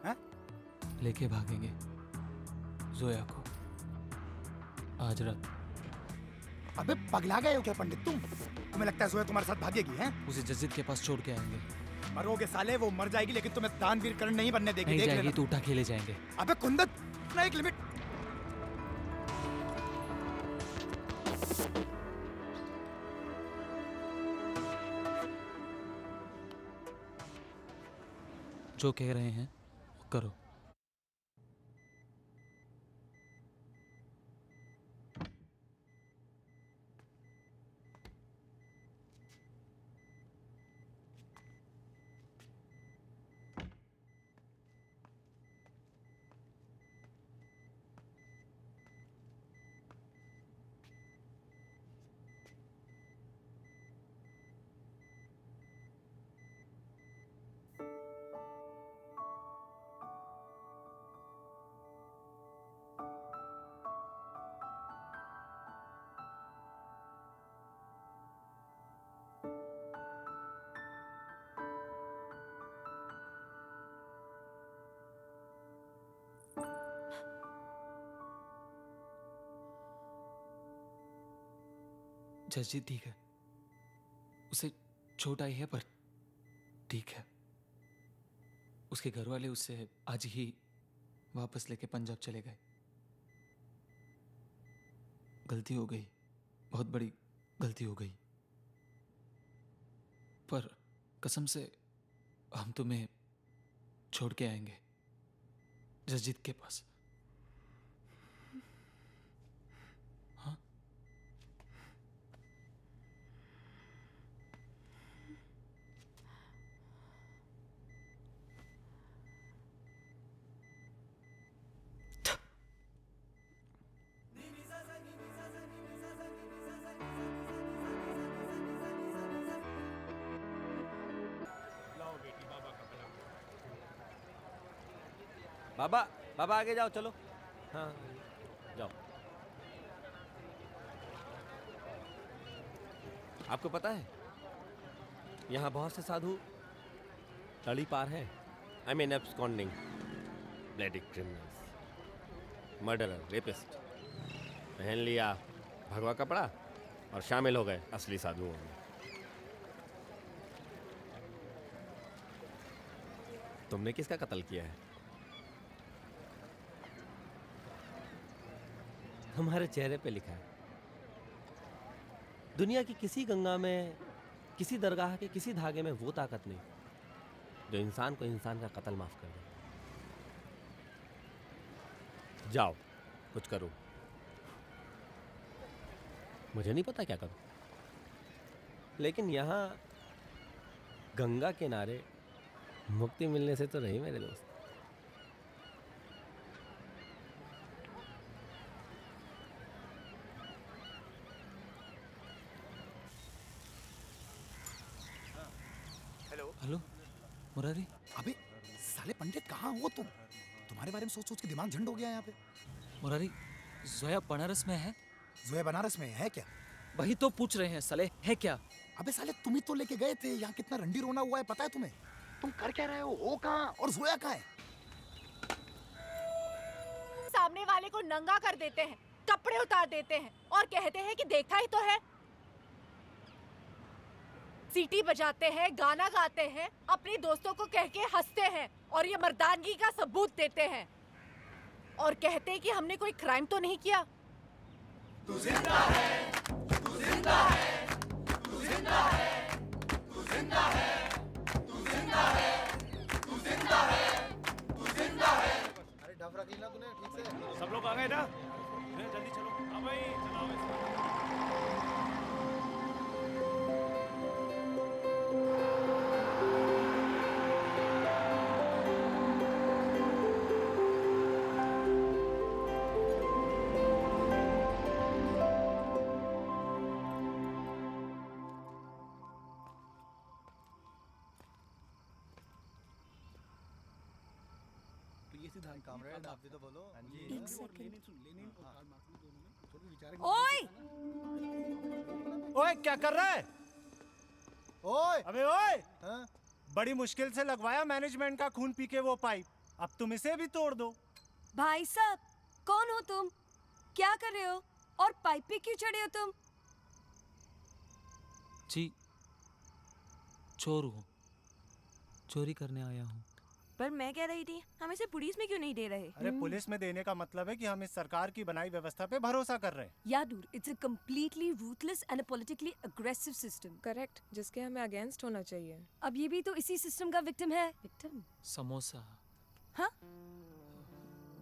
[SPEAKER 9] हैं?
[SPEAKER 1] लेके भागेंगे जोया को आज रात।
[SPEAKER 9] अबे पगला गए हो क्या पंडित तुम? तुम्हें लगता है जोया तुम्हारे साथ भागेगी? हैं?
[SPEAKER 1] उसे जस्जिद के पास छोड़ के आएंगे।
[SPEAKER 9] मरोगे साले, वो मर जाएगी लेकिन तुम्हें दानवीर कर्ण नहीं बनने देगी।
[SPEAKER 1] नहीं
[SPEAKER 9] देख
[SPEAKER 1] जाएगी
[SPEAKER 9] लेना।
[SPEAKER 1] तो उठा के ले जाएंगे।
[SPEAKER 9] अबे कुंदन, ना एक लिमिट।
[SPEAKER 1] जो कह रहे हैं वो करो। जसजीत ठीक है, उसे चोट आई है पर ठीक है। उसके घर वाले उससे आज ही वापस लेके पंजाब चले गए। गलती हो गई, बहुत बड़ी गलती हो गई, पर कसम से हम तुम्हें छोड़ के आएंगे जसजीत के पास। हाँ?
[SPEAKER 11] बाबा बाबा आगे जाओ, चलो। हाँ जाओ। आपको पता है यहाँ बहुत से साधु तड़ी पार हैं। I mean absconding, bloody criminals, murderer, rapist. पहन लिया भगवा कपड़ा और शामिल हो गए असली साधुओं में। तुमने किसका कत्ल किया है? हमारे चेहरे पे लिखा है। दुनिया की किसी गंगा में, किसी दरगाह के किसी धागे में वो ताकत नहीं जो इंसान को इंसान का कत्ल माफ कर दे। जाओ कुछ करो। मुझे नहीं पता क्या करूं, लेकिन यहाँ गंगा किनारे मुक्ति मिलने से तो नहीं मेरे दोस्त।
[SPEAKER 1] हेलो मुरारी।
[SPEAKER 17] अबे साले पंडित कहाँ हो तुम? तुम्हारे बारे में सोच सोच के दिमाग झंड हो गया यहाँ पे।
[SPEAKER 1] मुरारी, जोया बनारस में है।
[SPEAKER 17] जोया बनारस में है क्या?
[SPEAKER 1] वही तो पूछ रहे हैं साले, है क्या?
[SPEAKER 17] अबे साले तुम ही तो लेके गए थे। यहाँ कितना रंडी रोना हुआ है पता है तुम्हें? तुम कर क्या रहे हो कहाँ? और जोया कहाँ है?
[SPEAKER 6] सामने वाले को नंगा कर देते हैं, कपड़े उतार देते हैं और कहते हैं कि देखा ही तो है। सीटी बजाते हैं, गाना गाते हैं, अपने दोस्तों को कह के हंसते हैं और ये मर्दानगी का सबूत देते हैं और कहते हैं कि हमने कोई क्राइम तो नहीं किया।
[SPEAKER 9] तू जिंदा है, तू जिंदा है, तू जिंदा है, तू जिंदा है, तू जिंदा है, तू जिंदा है, तू जिंदा है।
[SPEAKER 17] अरे डफ रख ली ना तूने ठीक से?
[SPEAKER 11] सब लोग आ गए ना? जल्दी चलो। हाँ भाई चलाओ।
[SPEAKER 17] कामरेड आप भी तो बोलो। हाँ जी।
[SPEAKER 16] एक सेकंड।
[SPEAKER 8] ओए
[SPEAKER 18] ओए क्या कर रहा है?
[SPEAKER 17] ओए
[SPEAKER 18] अबे ओए, बड़ी मुश्किल से लगवाया मैनेजमेंट का खून पी के वो पाइप, अब तुम इसे भी तोड़ दो।
[SPEAKER 19] भाई साहब कौन हो तुम? क्या कर रहे हो? और पाइप पे क्यों चढ़े हो तुम?
[SPEAKER 1] जी चोर हूँ, चोरी करने आया हूँ।
[SPEAKER 19] पर मैं कह रही थी हम इसे पुलिस में क्यों नहीं दे रहे?
[SPEAKER 18] अरे पुलिस में देने का मतलब है कि हम इस सरकार की बनाई व्यवस्था पे भरोसा कर रहे हैं।
[SPEAKER 19] या dude, it's a completely ruthless and a politically aggressive system.
[SPEAKER 5] Correct, जिसके हमें अगेंस्ट होना चाहिए।
[SPEAKER 19] अब ये भी तो इसी सिस्टम का विक्टिम है। विक्टिम?
[SPEAKER 1] समोसा।
[SPEAKER 19] हाँ?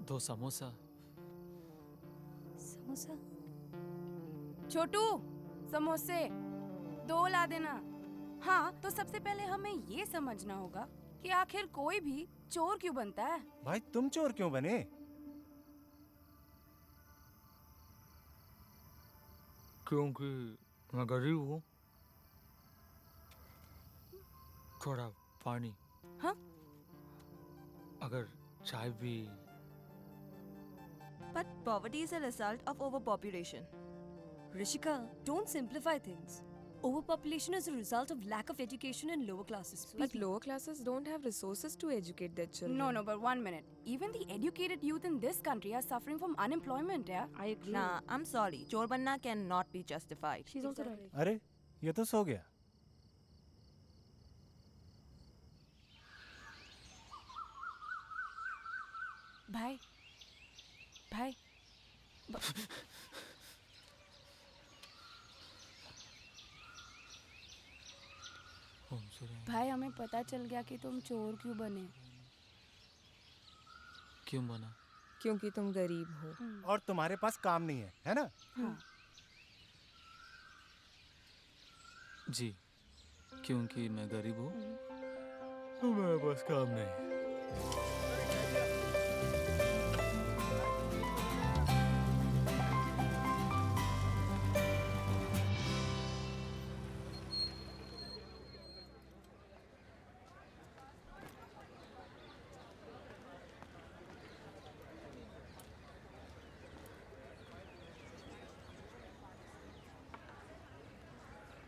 [SPEAKER 1] 2 समोसा।
[SPEAKER 19] समोसा?
[SPEAKER 20] छोटू समोसे 2 ला देना। हाँ तो सबसे पहले हमें ये समझना होगा कि आखिर कोई भी चोर क्यों बनता है।
[SPEAKER 18] भाई तुम चोर क्यों बने?
[SPEAKER 1] क्योंकि मैं गरीब हूँ। थोड़ा पानी।
[SPEAKER 20] हाँ?
[SPEAKER 1] अगर चाय भी।
[SPEAKER 19] But poverty is a result of overpopulation. Rishika, don't simplify things. Overpopulation is a result of lack of education in lower classes.
[SPEAKER 20] But lower classes don't have resources to educate their children.
[SPEAKER 16] No, but 1 minute. Even the educated youth in this country are suffering from unemployment, yeah?
[SPEAKER 20] I agree.
[SPEAKER 21] Nah, I'm sorry. Chor banna cannot be justified.
[SPEAKER 20] She's also right.
[SPEAKER 18] अरे ये तो सो गया।
[SPEAKER 20] भाई भाई
[SPEAKER 16] भाई हमें पता चल गया कि तुम चोर क्यों बने।
[SPEAKER 1] क्यों बना?
[SPEAKER 20] क्योंकि तुम गरीब हो
[SPEAKER 18] और तुम्हारे पास काम नहीं है ना?
[SPEAKER 16] हाँ।
[SPEAKER 1] जी, क्योंकि मैं गरीब हूँ तो मेरे पास काम नहीं।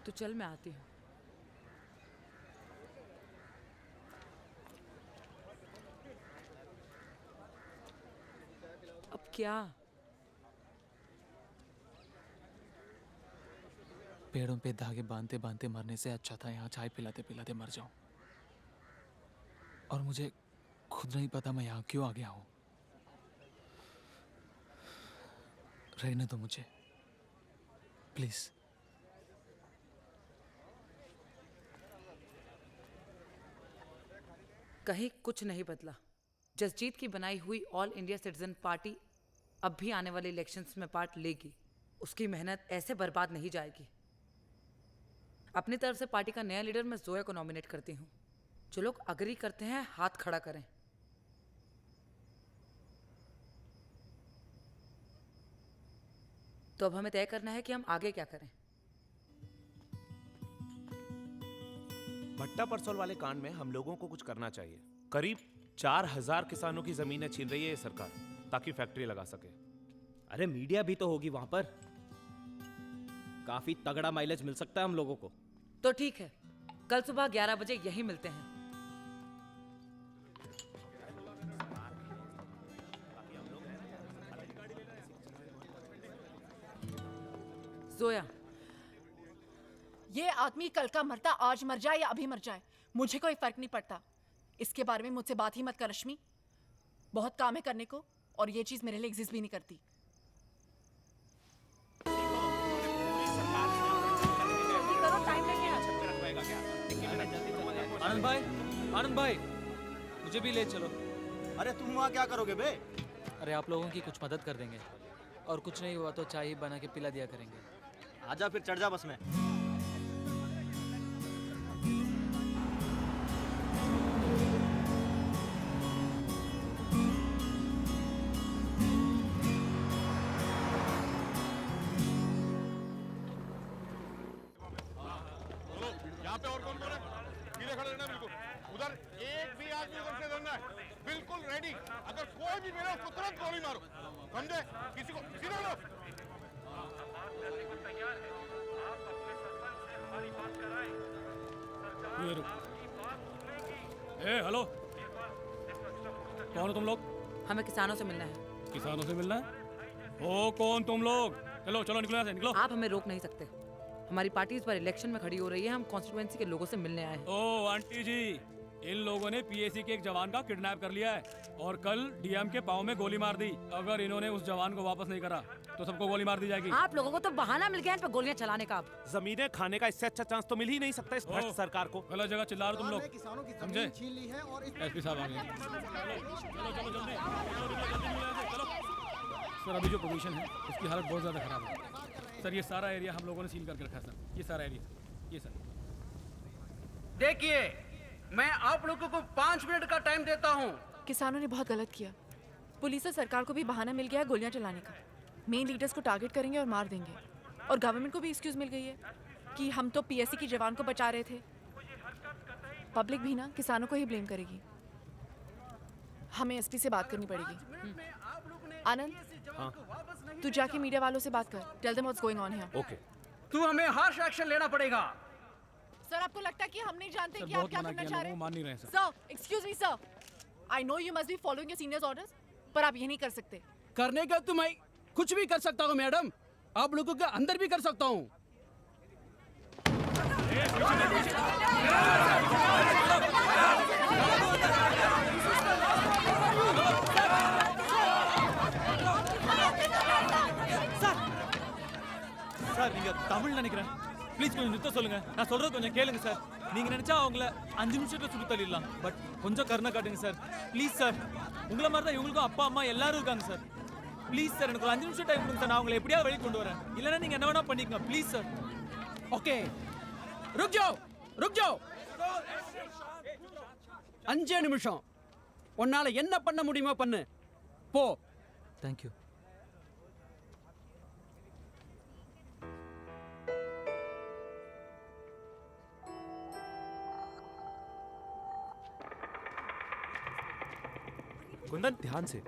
[SPEAKER 10] तो चल मैं आती हूँ। अब क्या?
[SPEAKER 1] पेड़ों पे धागे बांधते बांधते मरने से अच्छा था यहाँ चाय पिलाते पिलाते मर जाऊं। और मुझे खुद नहीं पता मैं यहाँ क्यों आ गया हूँ। रहने दो मुझे प्लीज।
[SPEAKER 10] कहीं कुछ नहीं बदला। जसजीत की बनाई हुई ऑल इंडिया सिटीजन पार्टी अब भी आने वाले इलेक्शंस में पार्ट लेगी। उसकी मेहनत ऐसे बर्बाद नहीं जाएगी। अपनी तरफ से पार्टी का नया लीडर मैं जोया को नॉमिनेट करती हूँ। जो लोग अग्री करते हैं हाथ खड़ा करें। तो अब हमें तय करना है कि हम आगे क्या करें।
[SPEAKER 11] भट्टा परसोल वाले कांड में हम लोगों को कुछ करना चाहिए। करीब 4000 किसानों की जमीनें छीन रही है ये सरकार ताकि फैक्ट्री लगा सके।
[SPEAKER 22] अरे मीडिया भी तो होगी वहां पर। काफी तगड़ा माइलेज मिल सकता है हम लोगों को।
[SPEAKER 10] तो ठीक है, कल सुबह 11 बजे यहीं मिलते हैं। जोया,
[SPEAKER 6] ये आदमी कल का मरता आज मर जाए या अभी मर जाए मुझे कोई फर्क नहीं पड़ता। इसके बारे में मुझसे बात ही मत कर रश्मि। बहुत काम है करने को और ये चीज मेरे लिए एग्जिस्ट भी नहीं करती।
[SPEAKER 1] आनंद भाई मुझे भी ले चलो।
[SPEAKER 12] अरे तुम वहाँ क्या करोगे बे?
[SPEAKER 1] अरे आप लोगों की कुछ मदद कर देंगे और कुछ नहीं हुआ तो चाय बना के पिला दिया करेंगे।
[SPEAKER 12] आजा फिर चढ़ जा बस में।
[SPEAKER 9] यहाँ पे और कौन है? सीधे खड़े रहना बिल्कुल। उधर एक भी आदमी उधर से धरना है। बिल्कुल रेडी। अगर कोई भी मिले उसको तुरंत गोली मारो। समझे? किसी को सीधे लो।
[SPEAKER 15] ये रुक। हेलो, कौन हो तुम लोग?
[SPEAKER 10] हमें किसानों से मिलना है।
[SPEAKER 15] किसानों से मिलना है? ओ कौन तुम लोग? चलो चलो निकलो यहाँ से, निकलो।
[SPEAKER 10] आप हमें रोक नहीं सकते। हमारी पार्टी इस बार इलेक्शन में खड़ी हो रही है। हम कॉन्स्टिट्यूएंसी के लोगों से मिलने आए हैं।
[SPEAKER 15] ओ आंटी जी, इन लोगों ने पीएसी के एक जवान का किडनैप कर लिया है और कल डीएम के पाँव में गोली मार दी। अगर इन्होंने उस जवान को वापस नहीं करा तो सबको गोली मार दी जाएगी।
[SPEAKER 10] आप लोगों को तो बहाना मिल गया इन पर गोलियां चलाने का।
[SPEAKER 11] जमीनें खाने का इससे अच्छा चांस तो मिल ही नहीं सकता इस भ्रष्ट सरकार को।
[SPEAKER 15] गलत जगह चिल्ला रहे हो तुम लोग, समझे? एसपी साहब आ गए। सर अभी जो पोजीशन है उसकी हालत बहुत ज़्यादा खराब है सर। ये सारा एरिया हम लोगों ने सील करके रखा है सर। ये सारा एरिया, ये सर
[SPEAKER 23] देखिए, मैं आप लोगों को 5 मिनट का टाइम देता हूँ।
[SPEAKER 6] किसानों ने बहुत गलत किया। पुलिस और सरकार को भी बहाना मिल गया है गोलियां चलाने का। मेन लीडर्स को टारगेट करेंगे और मार देंगे। और गवर्नमेंट को भी एक्सक्यूज मिल गई है कि हम तो पीएससी की जवान को बचा रहे थे। पब्लिक भी ना किसानों को ही ब्लेम करेगी। हमें एसपी से बात करनी पड़ेगी। आनंद,
[SPEAKER 11] हाँ?
[SPEAKER 6] तू जाके मीडिया वालों से बात कर। Tell them what's going on here.
[SPEAKER 11] Okay.
[SPEAKER 23] तू हमें हार्श एक्शन लेना पड़ेगा।
[SPEAKER 6] सर आपको लगता है कि हम नहीं जानते
[SPEAKER 15] सर,
[SPEAKER 6] कि आप
[SPEAKER 15] बहुत
[SPEAKER 6] क्या
[SPEAKER 15] मना
[SPEAKER 6] करना
[SPEAKER 15] किया,
[SPEAKER 6] चाह रहे
[SPEAKER 15] लोगों को मान नहीं रहे हैं, sir.
[SPEAKER 6] Sir excuse me sir, I know you must be following your seniors orders, पर आप ये नहीं कर सकते।
[SPEAKER 23] करने का तो मैं कुछ भी कर सकता हूँ मैडम, आप लोगों के अंदर भी कर सकता हूँ।
[SPEAKER 1] சார் நீங்க தமிழ் நினைக்கிறேன். ப்ளீஸ் கொஞ்சம் நிறுத்த சொல்லுங்க. நான் சொல்றது கொஞ்சம் கேளுங்க சார். நீங்க நினைச்சா அவங்கள 5 நிமிஷத்துல சுட்டு தள்ளிடலாம். பட் கொஞ்சம் கருணை காட்டுங்க சார். Please sir. உங்களை மாதிரி தான் இவங்களுக்கும் அப்பா அம்மா எல்லாரும் இருக்காங்க சார். ப்ளீஸ் சார் எனக்கு ஒரு 5 நிமிஷம் டைம் கொடுங்க சார். நான் உங்களை எப்படியாவது வெளியே கொண்டு வரேன். இல்லைன்னா நீங்க என்ன வேணா பண்ணிக்கங்க. Please sir.
[SPEAKER 23] ஓகே रुक जाओ रुक जाओ 5 நிமிஷம் உன்னால என்ன பண்ண முடியுமோ பண்ணு போ.
[SPEAKER 1] Thank you.
[SPEAKER 3] कुंदन ध्यान से.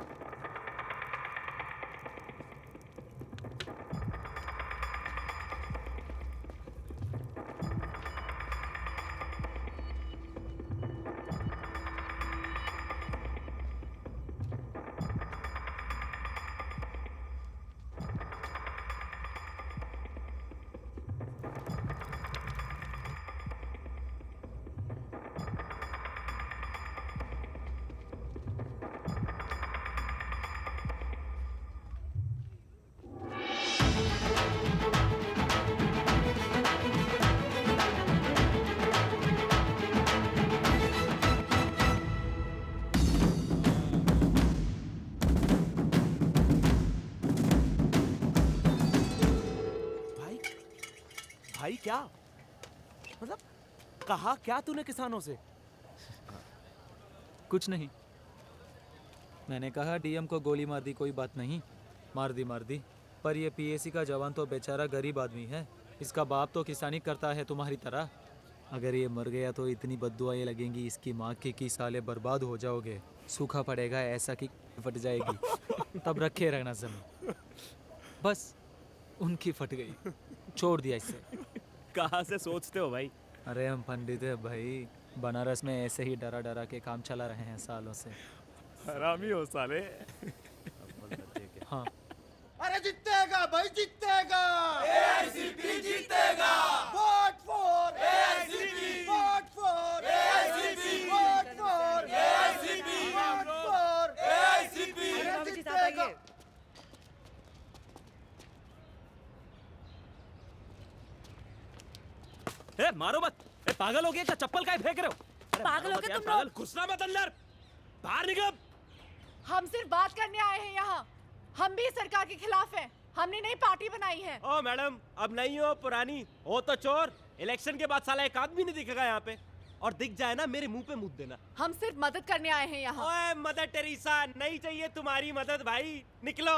[SPEAKER 3] भाई क्या मतलब कहा क्या तूने किसानों से?
[SPEAKER 1] कुछ नहीं. मैंने कहा डीएम को गोली मार दी, कोई बात नहीं. मार दी. पर ये पीएसी का जवान तो बेचारा गरीब आदमी है. इसका बाप तो किसानी करता है तुम्हारी तरह. अगर ये मर गया तो इतनी बद्दुआएं लगेंगी इसकी माँ की कि साले बर्बाद हो जाओगे. सूखा पड़ेगा ऐसा कि फट जाएगी. तब रखे रहना जमीन. बस उनकी फट गई. छोड़ दिया इससे.
[SPEAKER 3] कहाँ से सोचते हो भाई?
[SPEAKER 1] अरे हम पंडित है भाई. बनारस में ऐसे ही डरा डरा के काम चला रहे हैं सालों से.
[SPEAKER 3] हरामी हो साले.
[SPEAKER 1] हाँ.
[SPEAKER 9] अरे जीतेगा भाई जीतेगा. एआईसीपी जीतेगा. Vote for AICP. Vote for AICP. Vote for AICP. Vote for AICP. जीतेगा.
[SPEAKER 3] ए मारो मत. ए पागल हो गया क्या? चप्पल काहे फेंक रहे हो?
[SPEAKER 6] पागल हो गए तुम लोग?
[SPEAKER 3] घुसना मत अंदर. बाहर निकल.
[SPEAKER 6] हम सिर्फ बात करने आए हैं यहाँ. हम भी सरकार के खिलाफ हैं. हमने नई पार्टी बनाई है.
[SPEAKER 3] ओ मैडम अब नहीं हो पुरानी हो तो चोर. इलेक्शन के बाद साला एक आदमी नहीं दिखेगा यहाँ पे. और दिख जाए ना मेरे मुंह पे मुद्द देना.
[SPEAKER 6] हम सिर्फ मदद करने आए हैं यहाँ.
[SPEAKER 3] ओए मदर टेरेसा नहीं चाहिए तुम्हारी मदद भाई. निकलो.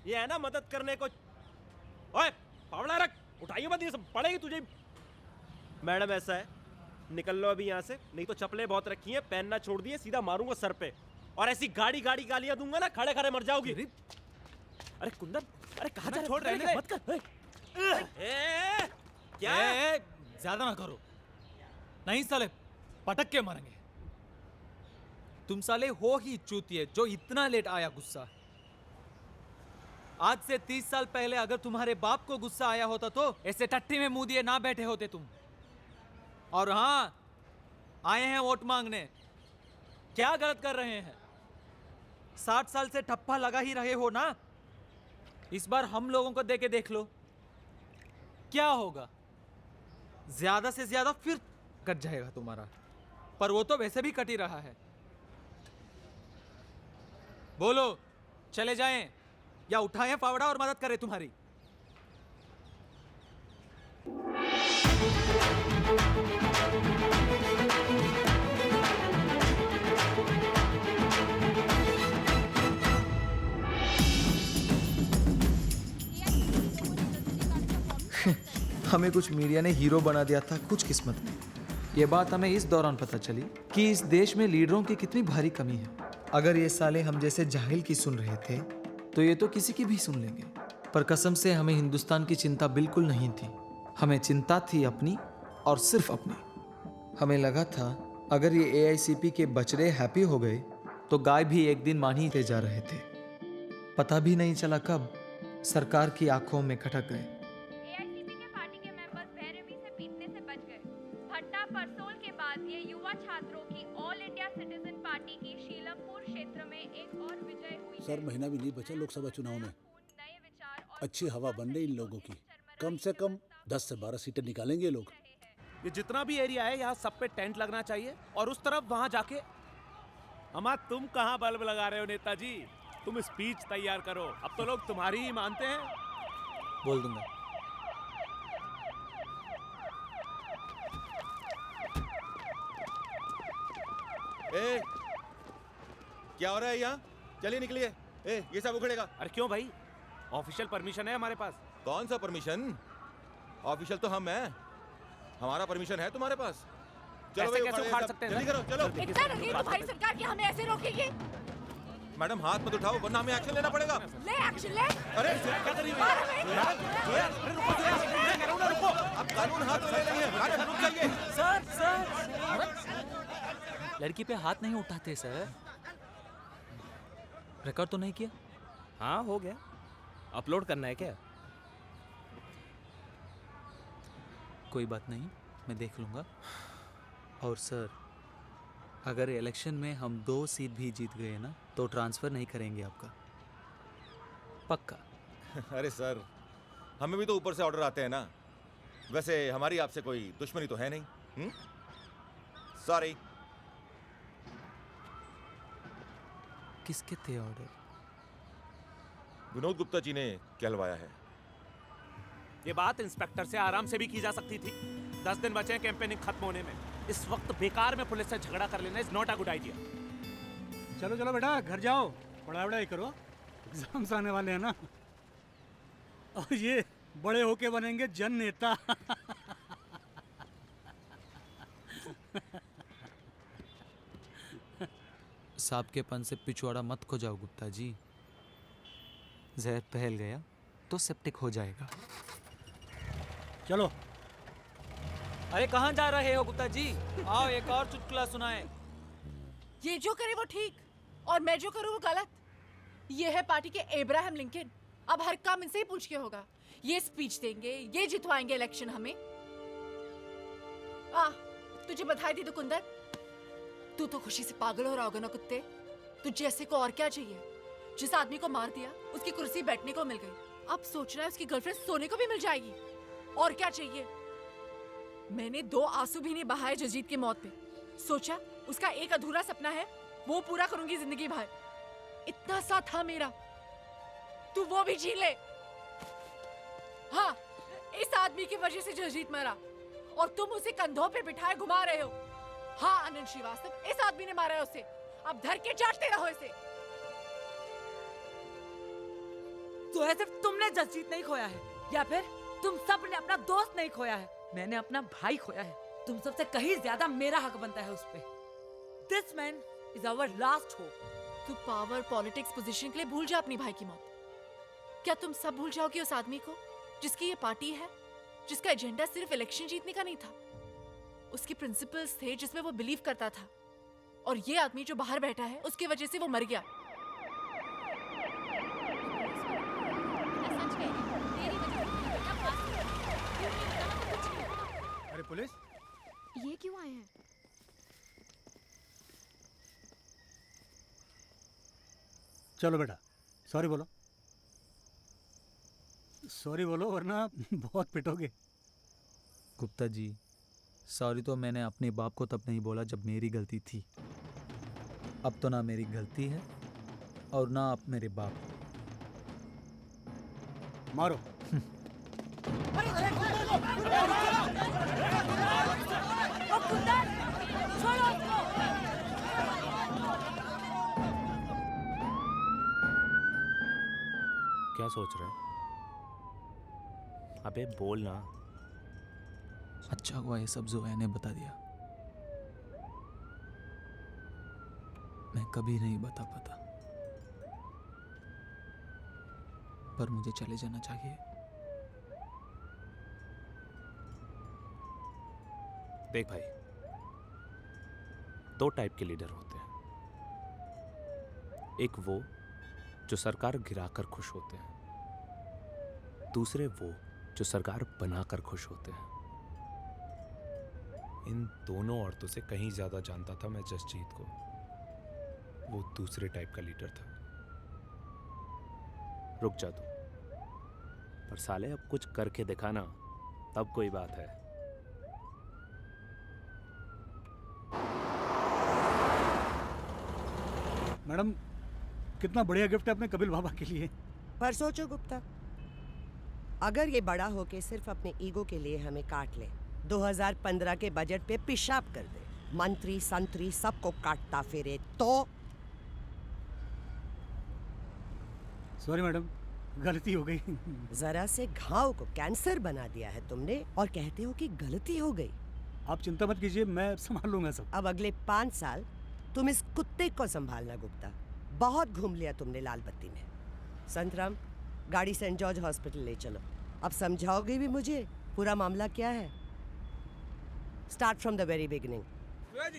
[SPEAKER 3] ये है ना मदद करने को. ओए फावड़ा रख. उठाइए मत, ये सब पड़ेगी तुझे. मैडम ऐसा है निकल लो अभी यहाँ से, नहीं तो चप्पलें बहुत रखी हैं पहनना छोड़ दिए सीधा मारूंगा सर पे. और ऐसी गाड़ी गालियां दूंगा ना खड़े खड़े मर जाओगी. अरे कुंदन अरे कहाँ जा
[SPEAKER 1] छोड़
[SPEAKER 3] रहे
[SPEAKER 1] रहे
[SPEAKER 3] मत कर. क्या
[SPEAKER 1] ज्यादा ना करो. नहीं साले पटक के मरेंगे. तुम साले हो ही चूतिए जो इतना लेट आया गुस्सा. आज से 30 साल पहले अगर तुम्हारे बाप को गुस्सा आया होता तो ऐसे टट्टी में मुंह दिए ना बैठे होते तुम. और हाँ आए हैं वोट मांगने. क्या गलत कर रहे हैं? 60 साल से ठप्पा लगा ही रहे हो ना. इस बार हम लोगों को देके देख लो क्या होगा. ज्यादा से ज्यादा फिर कट जाएगा तुम्हारा. पर वो तो वैसे भी कट ही रहा है. बोलो चले जाएं या उठाएं फावड़ा और मदद करें तुम्हारी. हमें कुछ मीडिया ने हीरो बना दिया था कुछ किस्मत में. ये बात हमें इस दौरान पता चली कि इस देश में लीडरों की कितनी भारी कमी है. अगर ये साले हम जैसे जाहिल की सुन रहे थे तो ये तो किसी की भी सुन लेंगे. पर कसम से हमें हिंदुस्तान की चिंता बिल्कुल नहीं थी. हमें चिंता थी अपनी और सिर्फ अपनी। हमें लगा था अगर ये एआईसीपी के बछड़े हैप्पी हो गए तो गाय भी एक दिन मान ही ले जा रहे थे। पता भी नहीं चला कब सरकार की आंखों में खटक गए।
[SPEAKER 5] एआईसीपी के पार्टी के मेंबर्स बेरहमी से पीटने से बच गए। भट्टा परसोल के बाद ये युवा छात्रों की ऑल इंडिया सिटीजन पार्टी की शीलमपुर क्षेत्र में एक और विजय हुई।
[SPEAKER 14] सर महीना भी नहीं बचा लोकसभा चुनाव में। अच्छी हवा बन रही इन लोगों की। कम से कम 10 से 12 सीटें निकालेंगे लोग।
[SPEAKER 23] ये जितना भी एरिया है यहाँ सब पे टेंट लगना चाहिए और उस तरफ वहाँ जाके।
[SPEAKER 3] अमा तुम कहाँ बल्ब लगा रहे हो नेताजी? तुम स्पीच तैयार करो, अब तो लोग तुम्हारी ही मानते हैं।
[SPEAKER 1] बोल दूंगा।
[SPEAKER 4] ए, क्या हो रहा है यहाँ? चलिए निकलिए। ए, ये सब उखड़ेगा।
[SPEAKER 23] अरे क्यों भाई? ऑफिशियल परमिशन है हमारे पास।
[SPEAKER 4] कौन सा परमिशन? ऑफिशियल तो हम हैं। हमारा परमिशन है तुम्हारे पास? चलो भाई,
[SPEAKER 23] कैसे उखाड़ सकते हैं?
[SPEAKER 4] जल्दी करो, चलो।
[SPEAKER 6] इतना रंगीन तुम्हारी सरकार की हमें ऐसे रोकेगी?
[SPEAKER 4] मैडम हाथ मत उठाओ वरना हमें एक्शन लेना पड़ेगा।
[SPEAKER 6] ले एक्शन ले।
[SPEAKER 4] अरे क्या कर रही हो? अब कानून हाथ में ले रही है। मैडम रुक जाइए।
[SPEAKER 1] सर लड़की पे हाथ नहीं उठाते सर। रिकॉर्ड तो नहीं किया?
[SPEAKER 23] हाँ हो गया। अपलोड करना है क्या?
[SPEAKER 1] कोई बात नहीं, मैं देख लूँगा। और सर अगर इलेक्शन में हम 2 सीट भी जीत गए ना तो ट्रांसफ़र नहीं करेंगे आपका, पक्का।
[SPEAKER 4] अरे सर हमें भी तो ऊपर से ऑर्डर आते हैं ना। वैसे हमारी आपसे कोई दुश्मनी तो है नहीं। सॉरी।
[SPEAKER 1] किसके थे ऑर्डर?
[SPEAKER 4] विनोद गुप्ता जी ने कहलवाया है।
[SPEAKER 23] ये बात इंस्पेक्टर से आराम से भी की जा सकती थी। 10 दिन बचे हैं कैंपेनिंग खत्म होने में। इस वक्त बेकार में पुलिस से झगड़ा कर लेना is not a good idea.
[SPEAKER 18] चलो चलो बेटा घर जाओ, पढ़ाई करो, एग्जाम्स आने वाले हैं ना। और ये बड़े होके बनेंगे जन नेता।
[SPEAKER 1] सांप के पन से पिछवाड़ा मत खो जाओ गुप्ता जी। जहर फैल गया तो सेप्टिक हो जाएगा।
[SPEAKER 18] चलो।
[SPEAKER 1] अरे कहाँ जा रहे हो गुप्ता जी? आओ एक और चुटकुला सुनाए।
[SPEAKER 6] ये जो करे वो ठीक और मैं जो करूँ वो गलत। ये है पार्टी के एब्राहम लिंकन। अब हर काम इनसे ही पूछ के होगा। ये स्पीच देंगे, ये जितवाएंगे इलेक्शन हमें। तुझे बधाई दी दुकुंदर। तू तो खुशी से पागल हो रहा होगा ना कुत्ते। तुझे ऐसे को और क्या चाहिए? जिस आदमी को मार दिया उसकी कुर्सी बैठने को मिल गई, अब सोच रहा है उसकी गर्लफ्रेंड सोने को भी मिल जाएगी। और क्या चाहिए? मैंने 2 आंसू भी नहीं बहाए जसजीत की मौत पे। सोचा उसका एक अधूरा सपना है वो पूरा करूंगी जिंदगी भर। इतना सा था मेरा, तू वो भी जी ले। हाँ, इस आदमी की वजह से जसजीत मरा और तुम उसे कंधों पे बिठाए घुमा रहे हो। हाँ आनंद श्रीवास्तव, इस आदमी ने मारा है उसे। अब धर के चाटते रहो इसे।
[SPEAKER 10] तो है सिर्फ तुमने जसजीत नहीं खोया है या फिर तुम सब ने अपना दोस्त नहीं खोया है? मैंने अपना भाई खोया है। तुम सबसे कहीं ज्यादा मेरा हक बनता है उस पे। This man is our last hope.
[SPEAKER 6] तू पावर, पॉलिटिक्स, पोजीशन के लिए भूल जा अपनी भाई की मौत। क्या तुम सब भूल जाओगे उस आदमी को जिसकी ये पार्टी है, जिसका एजेंडा सिर्फ इलेक्शन जीतने का नहीं था? उसके प्रिंसिपल्स थे जिसमें वो बिलीव करता था। और ये आदमी जो बाहर बैठा है उसकी वजह से वो मर गया।
[SPEAKER 18] अरे पुलिस,
[SPEAKER 5] ये क्यों आए हैं?
[SPEAKER 18] चलो बेटा सॉरी बोलो। सॉरी बोलो वरना बहुत पिटोगे।
[SPEAKER 1] गुप्ता जी सॉरी तो मैंने अपने बाप को तब नहीं बोला जब मेरी गलती थी। अब तो ना मेरी गलती है और ना आप मेरे बाप।
[SPEAKER 18] मारो।
[SPEAKER 23] क्या सोच रहे हैं? अबे बोल ना।
[SPEAKER 1] अच्छा हुआ ये सब जोया ने बता दिया, मैं कभी नहीं बता पाता। पर मुझे चले जाना चाहिए।
[SPEAKER 23] देख भाई, दो टाइप के लीडर होते हैं। एक वो जो सरकार गिराकर खुश होते हैं, दूसरे वो जो सरकार बनाकर खुश होते हैं। इन दोनों औरतों से कहीं ज्यादा जानता था मैं जसजीत को। वो दूसरे टाइप का लीडर था। रुक जा तू, पर साले अब कुछ करके दिखाना, तब कोई बात है।
[SPEAKER 18] मैडम, कितना बढ़िया गिफ्ट है अपने कपिल बाबा के लिए।
[SPEAKER 2] पर सोचो गुप्ता, अगर ये बड़ा होके सिर्फ अपने ईगो के लिए हमें काट ले, 2015 के बजट पे पेशाब कर दे, मंत्री संतरी सबको काटता फिरे, तो
[SPEAKER 18] सॉरी मैडम, गलती हो गई।
[SPEAKER 2] जरा से घाव को कैंसर बना दिया है तुमने और कहते हो कि गलती हो गई।
[SPEAKER 18] आप चिंता मत कीजिए, मैं संभाल लूंगा सब।
[SPEAKER 2] अब अगले 5 साल तुम इस कुत्ते को संभालना गुप्ता। बहुत घूम लिया तुमने लाल बत्ती में। संतराम, गाड़ी सेंट जॉर्ज हॉस्पिटल ले चलो। अब समझाओगे भी मुझे पूरा मामला क्या है? Start from the very beginning.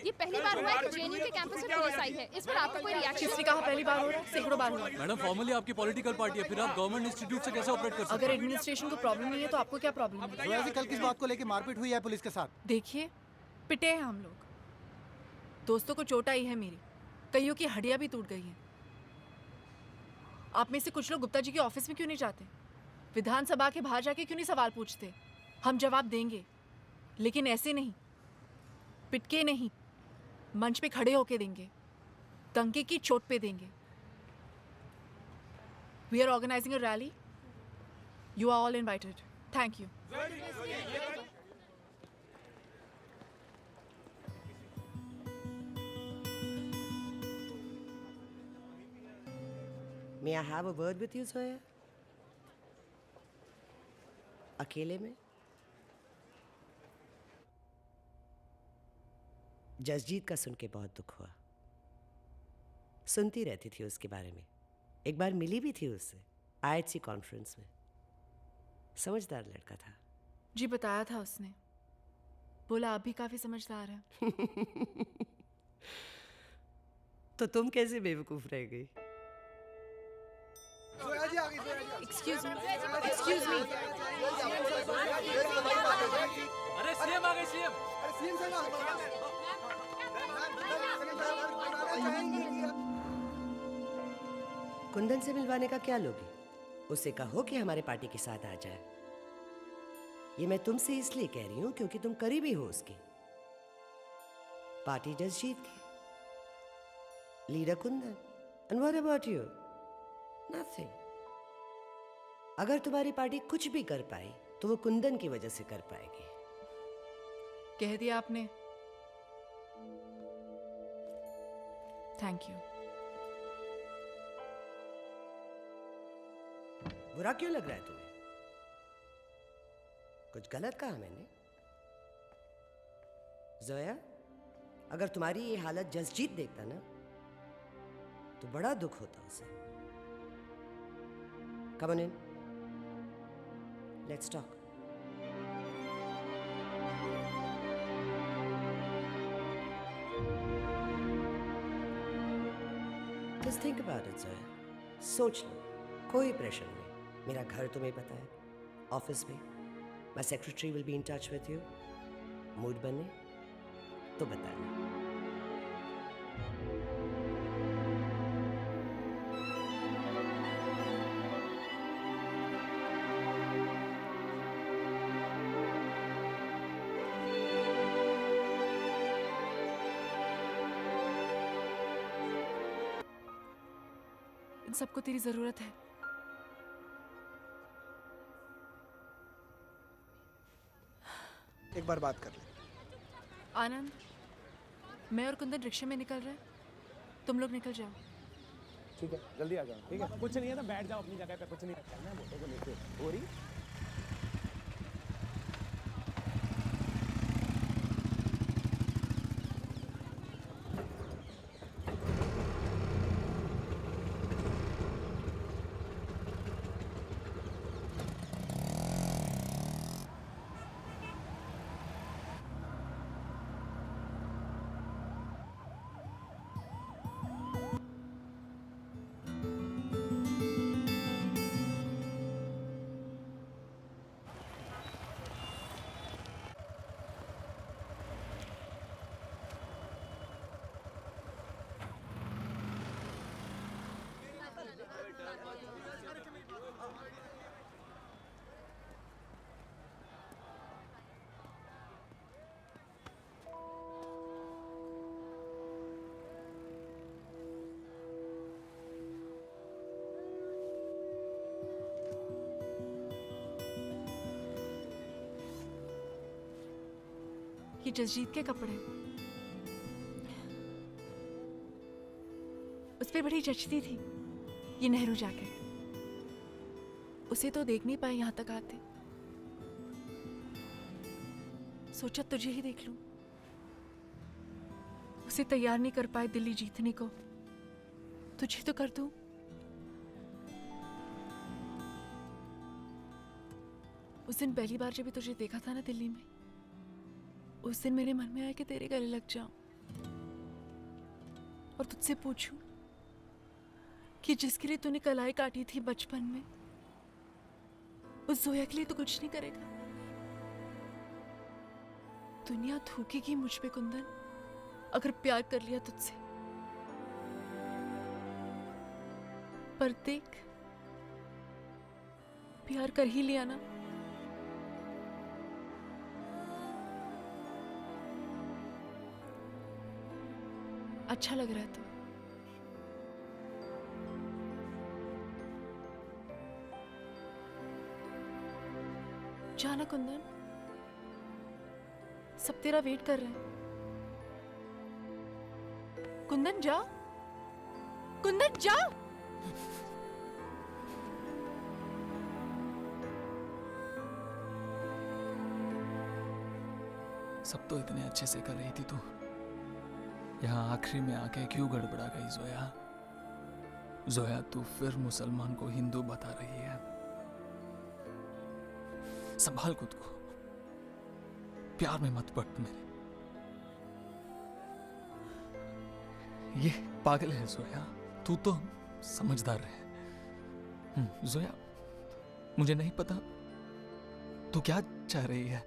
[SPEAKER 7] ये पहली बार हुआ है कि जेएनयू के कैंपस में पुलिस आई है। इस पर आपका कोई रिएक्शन?
[SPEAKER 6] किसने कहा पहली बार हो रहा है? सैकड़ों बार हुआ है।
[SPEAKER 15] मैडम, फॉर्मली आपकी पॉलिटिकल पार्टी है, फिर आप गवर्नमेंट इंस्टीट्यूट से कैसे ऑपरेट कर सकते हैं?
[SPEAKER 6] अगर एडमिनिस्ट्रेशन को प्रॉब्लम नहीं है तो आपको क्या प्रॉब्लम है?
[SPEAKER 17] वैसे कल किस बात को लेके मारपीट हुई है पुलिस के साथ?
[SPEAKER 6] देखिए, पिटे हैं हम लोग। दोस्तों को चोट आई है मेरी, कईयों की हड्डियां भी टूट गई हैं। आप में से कुछ लोग गुप्ता जी के ऑफिस में क्यों नहीं जाते? विधानसभा के बाहर जाके क्यों नहीं सवाल पूछते? हम जवाब देंगे, लेकिन ऐसे नहीं, पिटके नहीं, मंच पे खड़े होके देंगे, डंके की चोट पे देंगे। We are organising a rally. You are all invited. Thank you.
[SPEAKER 2] May I have a word with you, Zoya? अकेले में? जसजीत का सुन के बहुत दुख हुआ। सुनती रहती थी उसके बारे में। एक बार मिली भी थी उससे IHC कॉन्फ्रेंस में। समझदार लड़का था।
[SPEAKER 6] जी बताया था उसने, बोला आप भी काफी समझदार हैं।
[SPEAKER 2] तो तुम कैसे बेवकूफ रह गई?
[SPEAKER 6] Excuse me. Excuse me.
[SPEAKER 15] अरे सीएम आ गए, सीएम।
[SPEAKER 2] कुंदन से मिलवाने का क्या लोगे? उसे कहो कि हमारे पार्टी के साथ आ जाए। ये मैं तुमसे इसलिए कह रही हूं क्योंकि तुम करीबी हो उसके। पार्टी जसजीत की, leader Kundan. And what about you? Nothing. अगर तुम्हारी पार्टी कुछ भी कर पाई तो वो कुंदन की वजह से कर पाएगी।
[SPEAKER 6] कह दिया आपने। Thank you.
[SPEAKER 2] बुरा क्यों लग रहा है तुम्हें? कुछ गलत कहा मैंने? जोया, अगर तुम्हारी ये हालत जसजीत देखता ना तो बड़ा दुख होता उसे। Come on in. Let's talk. Just think about it, Zoya. सोच लो, कोई प्रेशर नहीं। मेरा घर तुम्हें पता है, ऑफिस में। My secretary will be in touch with you. Mood बने तो बताना।
[SPEAKER 6] इन सबको तेरी जरूरत है।
[SPEAKER 17] एक बार बात कर ले।
[SPEAKER 6] आनंद, मैं और कुंदन रिक्शे में निकल रहे हैं, तुम लोग निकल जाओ।
[SPEAKER 3] ठीक है, जल्दी आ जाओ। ठीक है, कुछ नहीं है तो बैठ जाओ अपनी जगह पे। कुछ नहीं करना है, बोटो को लेके। हो रही
[SPEAKER 6] ये जसजीत के कपड़े, उस पर बड़ी जचती थी ये नेहरू जैकेट। उसे तो देख नहीं पाए यहाँ तक आते, सोचा तुझे ही देख लूं। उसे तैयार नहीं कर पाए दिल्ली जीतने को, तुझे तो कर दूं। उस दिन पहली बार जब तुझे देखा था ना दिल्ली में, उस दिन मेरे मन में आया कि तेरे गले लग जाऊं और तुझसे पूछूं कि जिसके लिए तूने कलाई काटी थी बचपन में, उस जोया के लिए तो कुछ नहीं करेगा। दुनिया थूकेगी मुझ पे कुंदन अगर प्यार कर लिया तुझसे, पर देख प्यार कर ही लिया ना। अच्छा लग रहा है तो। जाना कुंदन, सब तेरा वेट कर रहे हैं। कुंदन जा, कुंदन जा।
[SPEAKER 1] सब तो इतने अच्छे से कर रही थी तू, यहाँ आखिरी में आके क्यों गड़बड़ा गई जोया? जोया तू फिर मुसलमान को हिंदू बता रही है। संभाल खुद को, प्यार में मत पड़ मेरे। ये पागल है जोया, तू तो समझदार है। जोया, मुझे नहीं पता तू क्या चाह रही है,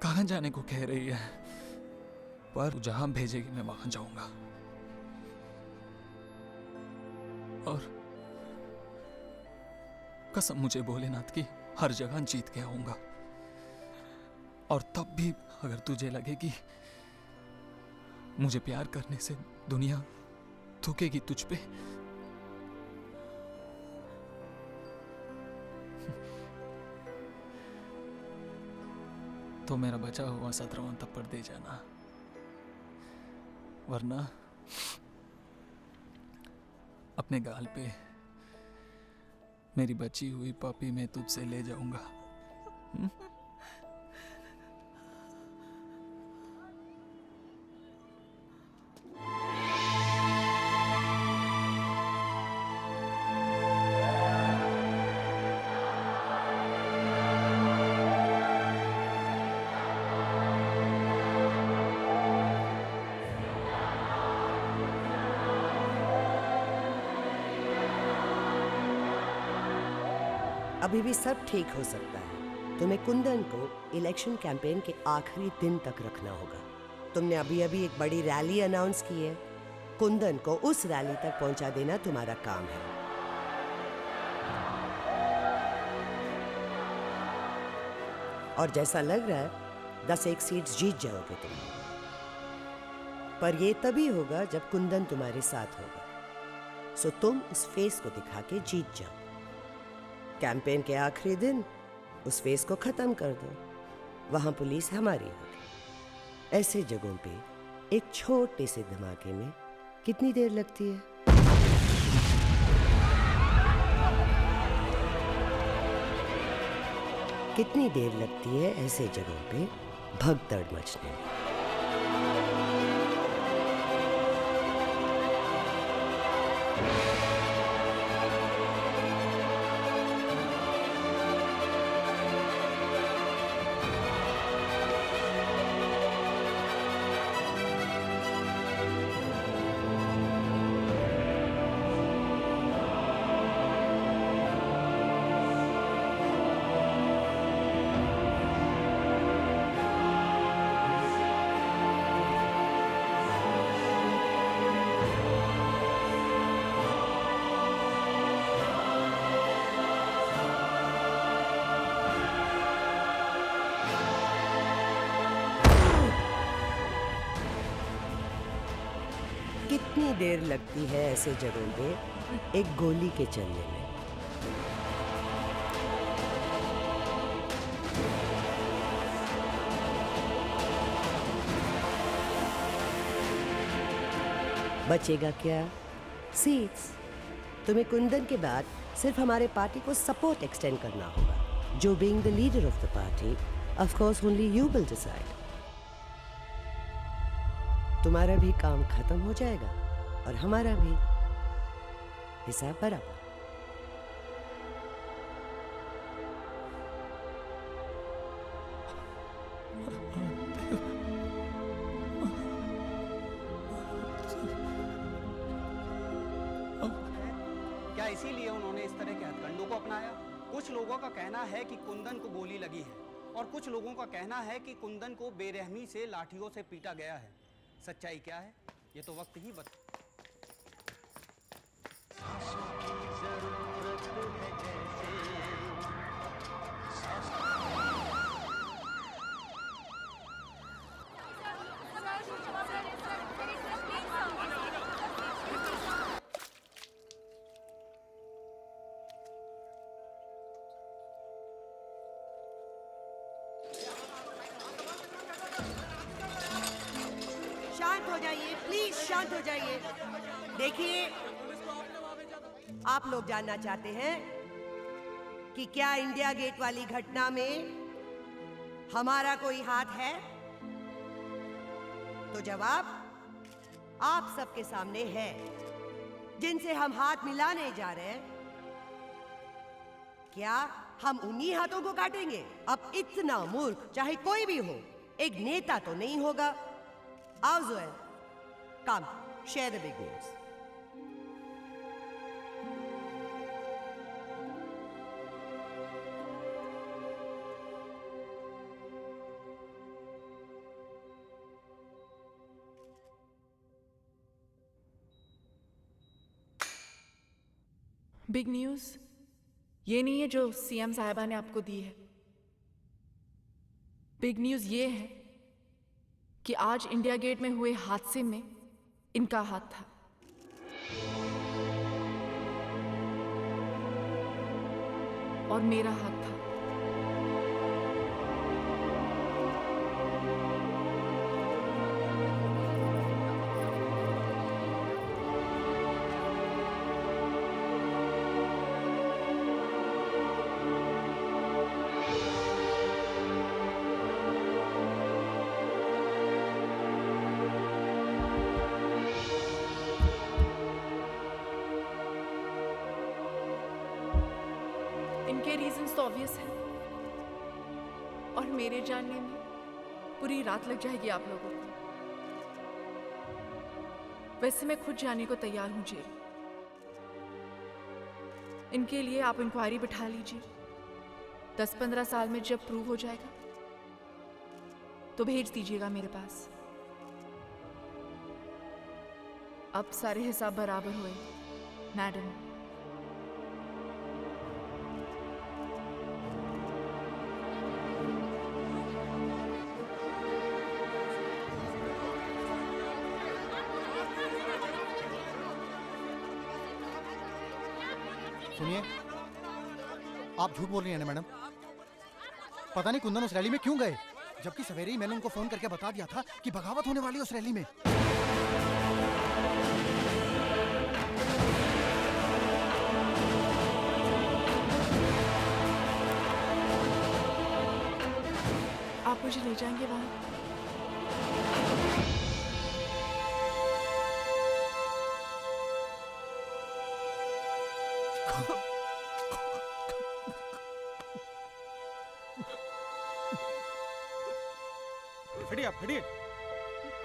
[SPEAKER 1] कहाँ जाने को कह रही है, पर जहां भेजेगी मैं वहां जाऊंगा। और कसम मुझे भोलेनाथ की हर जगह जीत के आऊंगा। और तब भी अगर तुझे लगे कि मुझे प्यार करने से दुनिया थूकेगी तुझ पे, तो मेरा बचा हुआ 17वां थप्पड़ दे जाना, वरना अपने गाल पे मेरी बची हुई पपी मैं तुझसे ले जाऊंगा।
[SPEAKER 2] अभी भी सब ठीक हो सकता है। तुम्हें कुंदन को इलेक्शन कैंपेन के आखिरी दिन तक रखना होगा। तुमने अभी अभी एक बड़ी रैली अनाउंस की है, कुंदन को उस रैली तक पहुंचा देना तुम्हारा काम है। और जैसा लग रहा है 10 सीट्स जीत जाओगे तुम, पर ये तभी होगा जब कुंदन तुम्हारे साथ होगा। सो तुम उस फेस को दिखा के जीत जाओ। कैंपेन के आखिरी दिन उस फेस को खत्म कर दो, वहां पुलिस हमारी होगी। ऐसे जगहों पे एक छोटे से धमाके में कितनी देर लगती है? कितनी देर लगती है ऐसे जगहों पे भगदड़ मचने में? कितनी देर लगती है ऐसे जगहों पे एक गोली के चलने में? बचेगा क्या? सीट्स। तुम्हें कुंदन के बाद सिर्फ हमारे पार्टी को सपोर्ट एक्सटेंड करना होगा, जो being the leader of the party, of course only you will decide. तुम्हारा भी काम खत्म हो जाएगा और हमारा भी। हिसाब बराबर।
[SPEAKER 8] क्या इसीलिए उन्होंने इस तरह के हथकंडों को अपनाया? कुछ लोगों का कहना है कि कुंदन को गोली लगी है और कुछ लोगों का कहना है कि कुंदन को बेरहमी से लाठियों से पीटा गया है। सच्चाई क्या है ये तो वक्त ही बता।
[SPEAKER 2] शांत हो जाइए प्लीज, शांत हो जाइए। देखिए, आप लोग जानना चाहते हैं कि क्या इंडिया गेट वाली घटना में हमारा कोई हाथ है? तो जवाब आप सबके सामने है। जिनसे हम हाथ मिलाने जा रहे हैं, क्या हम उन्हीं हाथों को काटेंगे? अब इतना मूर्ख चाहे कोई भी हो, एक नेता तो नहीं होगा। आओ Joel, come, share the big news.
[SPEAKER 6] Big news ये नहीं है जो सीएम साहिबा ने आपको दी है। बिग न्यूज़ ये है कि आज इंडिया गेट में हुए हादसे में इनका हाथ था। और मेरा हाथ था। इनके रीजंस तो ऑब्वियस हैं और मेरे जानने में पूरी रात लग जाएगी आप लोगों को। वैसे मैं खुद जाने को तैयार हूं जेल। इनके लिए आप इंक्वायरी बिठा लीजिए। 10-15 साल में जब प्रूव हो जाएगा तो भेज दीजिएगा मेरे पास। अब सारे हिसाब बराबर हुए मैडम।
[SPEAKER 17] सुनिए, आप झूठ बोल रही हैं ना मैडम? पता नहीं कुंदन उस रैली में क्यों गए, जबकि सवेरे ही मैंने उनको फोन करके बता दिया था कि बगावत होने वाली है उस रैली में।
[SPEAKER 6] आप मुझे ले जाएंगे वहां?
[SPEAKER 18] फटिए, फटिए।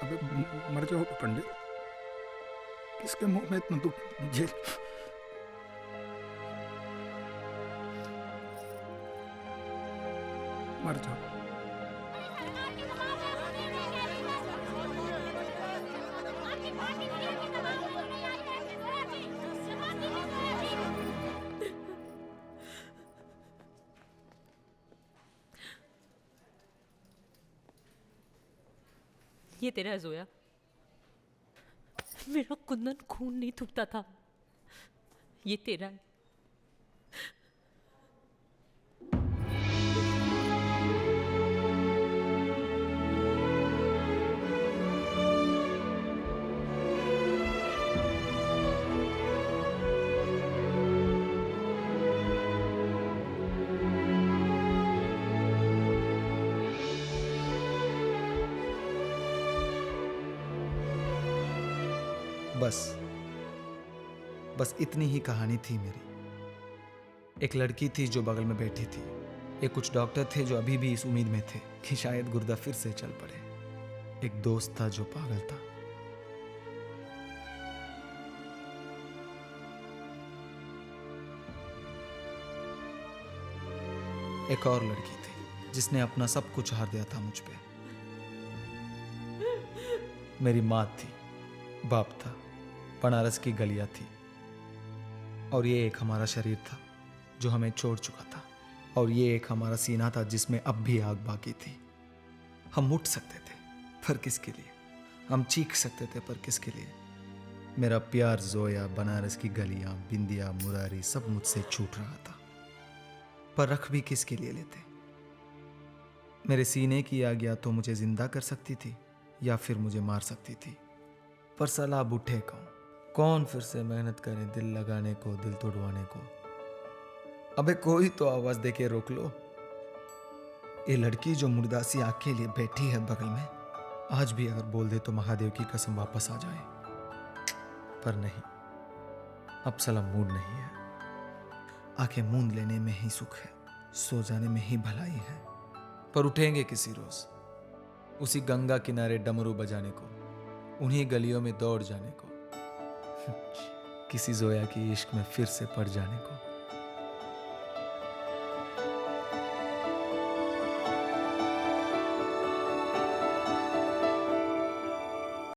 [SPEAKER 18] अबे मर जाओ पंडित, किसके मुंह में इतना दुख झेल। मर जाओ।
[SPEAKER 16] ये तेरा है जोया। मेरा कुंदन खून नहीं थूकता था, ये तेरा है।
[SPEAKER 1] बस इतनी ही कहानी थी मेरी। एक लड़की थी जो बगल में बैठी थी, एक कुछ डॉक्टर थे जो अभी भी इस उम्मीद में थे कि शायद गुर्दा फिर से चल पड़े, एक दोस्त था जो पागल था। एक और लड़की थी जिसने अपना सब कुछ हार दिया था मुझ पे। मेरी माँ थी, बाप था, बनारस की गलियां थी, और ये एक हमारा शरीर था जो हमें छोड़ चुका था, और ये एक हमारा सीना था जिसमें अब भी आग बाकी थी। हम उठ सकते थे पर किसके लिए, हम चीख सकते थे पर किसके लिए। मेरा प्यार, जोया, बनारस की गलियां, बिंदिया, मुरारी सब मुझसे छूट रहा था, पर रख भी किसके लिए लेते। मेरे सीने की आग या तो मुझे जिंदा कर सकती थी या फिर मुझे मार सकती थी, पर सलाह अब उठे कौन फिर से मेहनत करे दिल लगाने को, दिल तोड़वाने को। अबे कोई तो आवाज देके रोक लो। ये लड़की जो मुर्दासी आग के लिए बैठी है बगल में, आज भी अगर बोल दे तो महादेव की कसम वापस आ जाए, पर नहीं, अब साला मूड नहीं है। आंखें मूंद लेने में ही सुख है, सो जाने में ही भलाई है। पर उठेंगे किसी रोज, उसी गंगा किनारे डमरू बजाने को, उन्हीं गलियों में दौड़ जाने को, किसी जोया की इश्क में फिर से पड़ जाने को।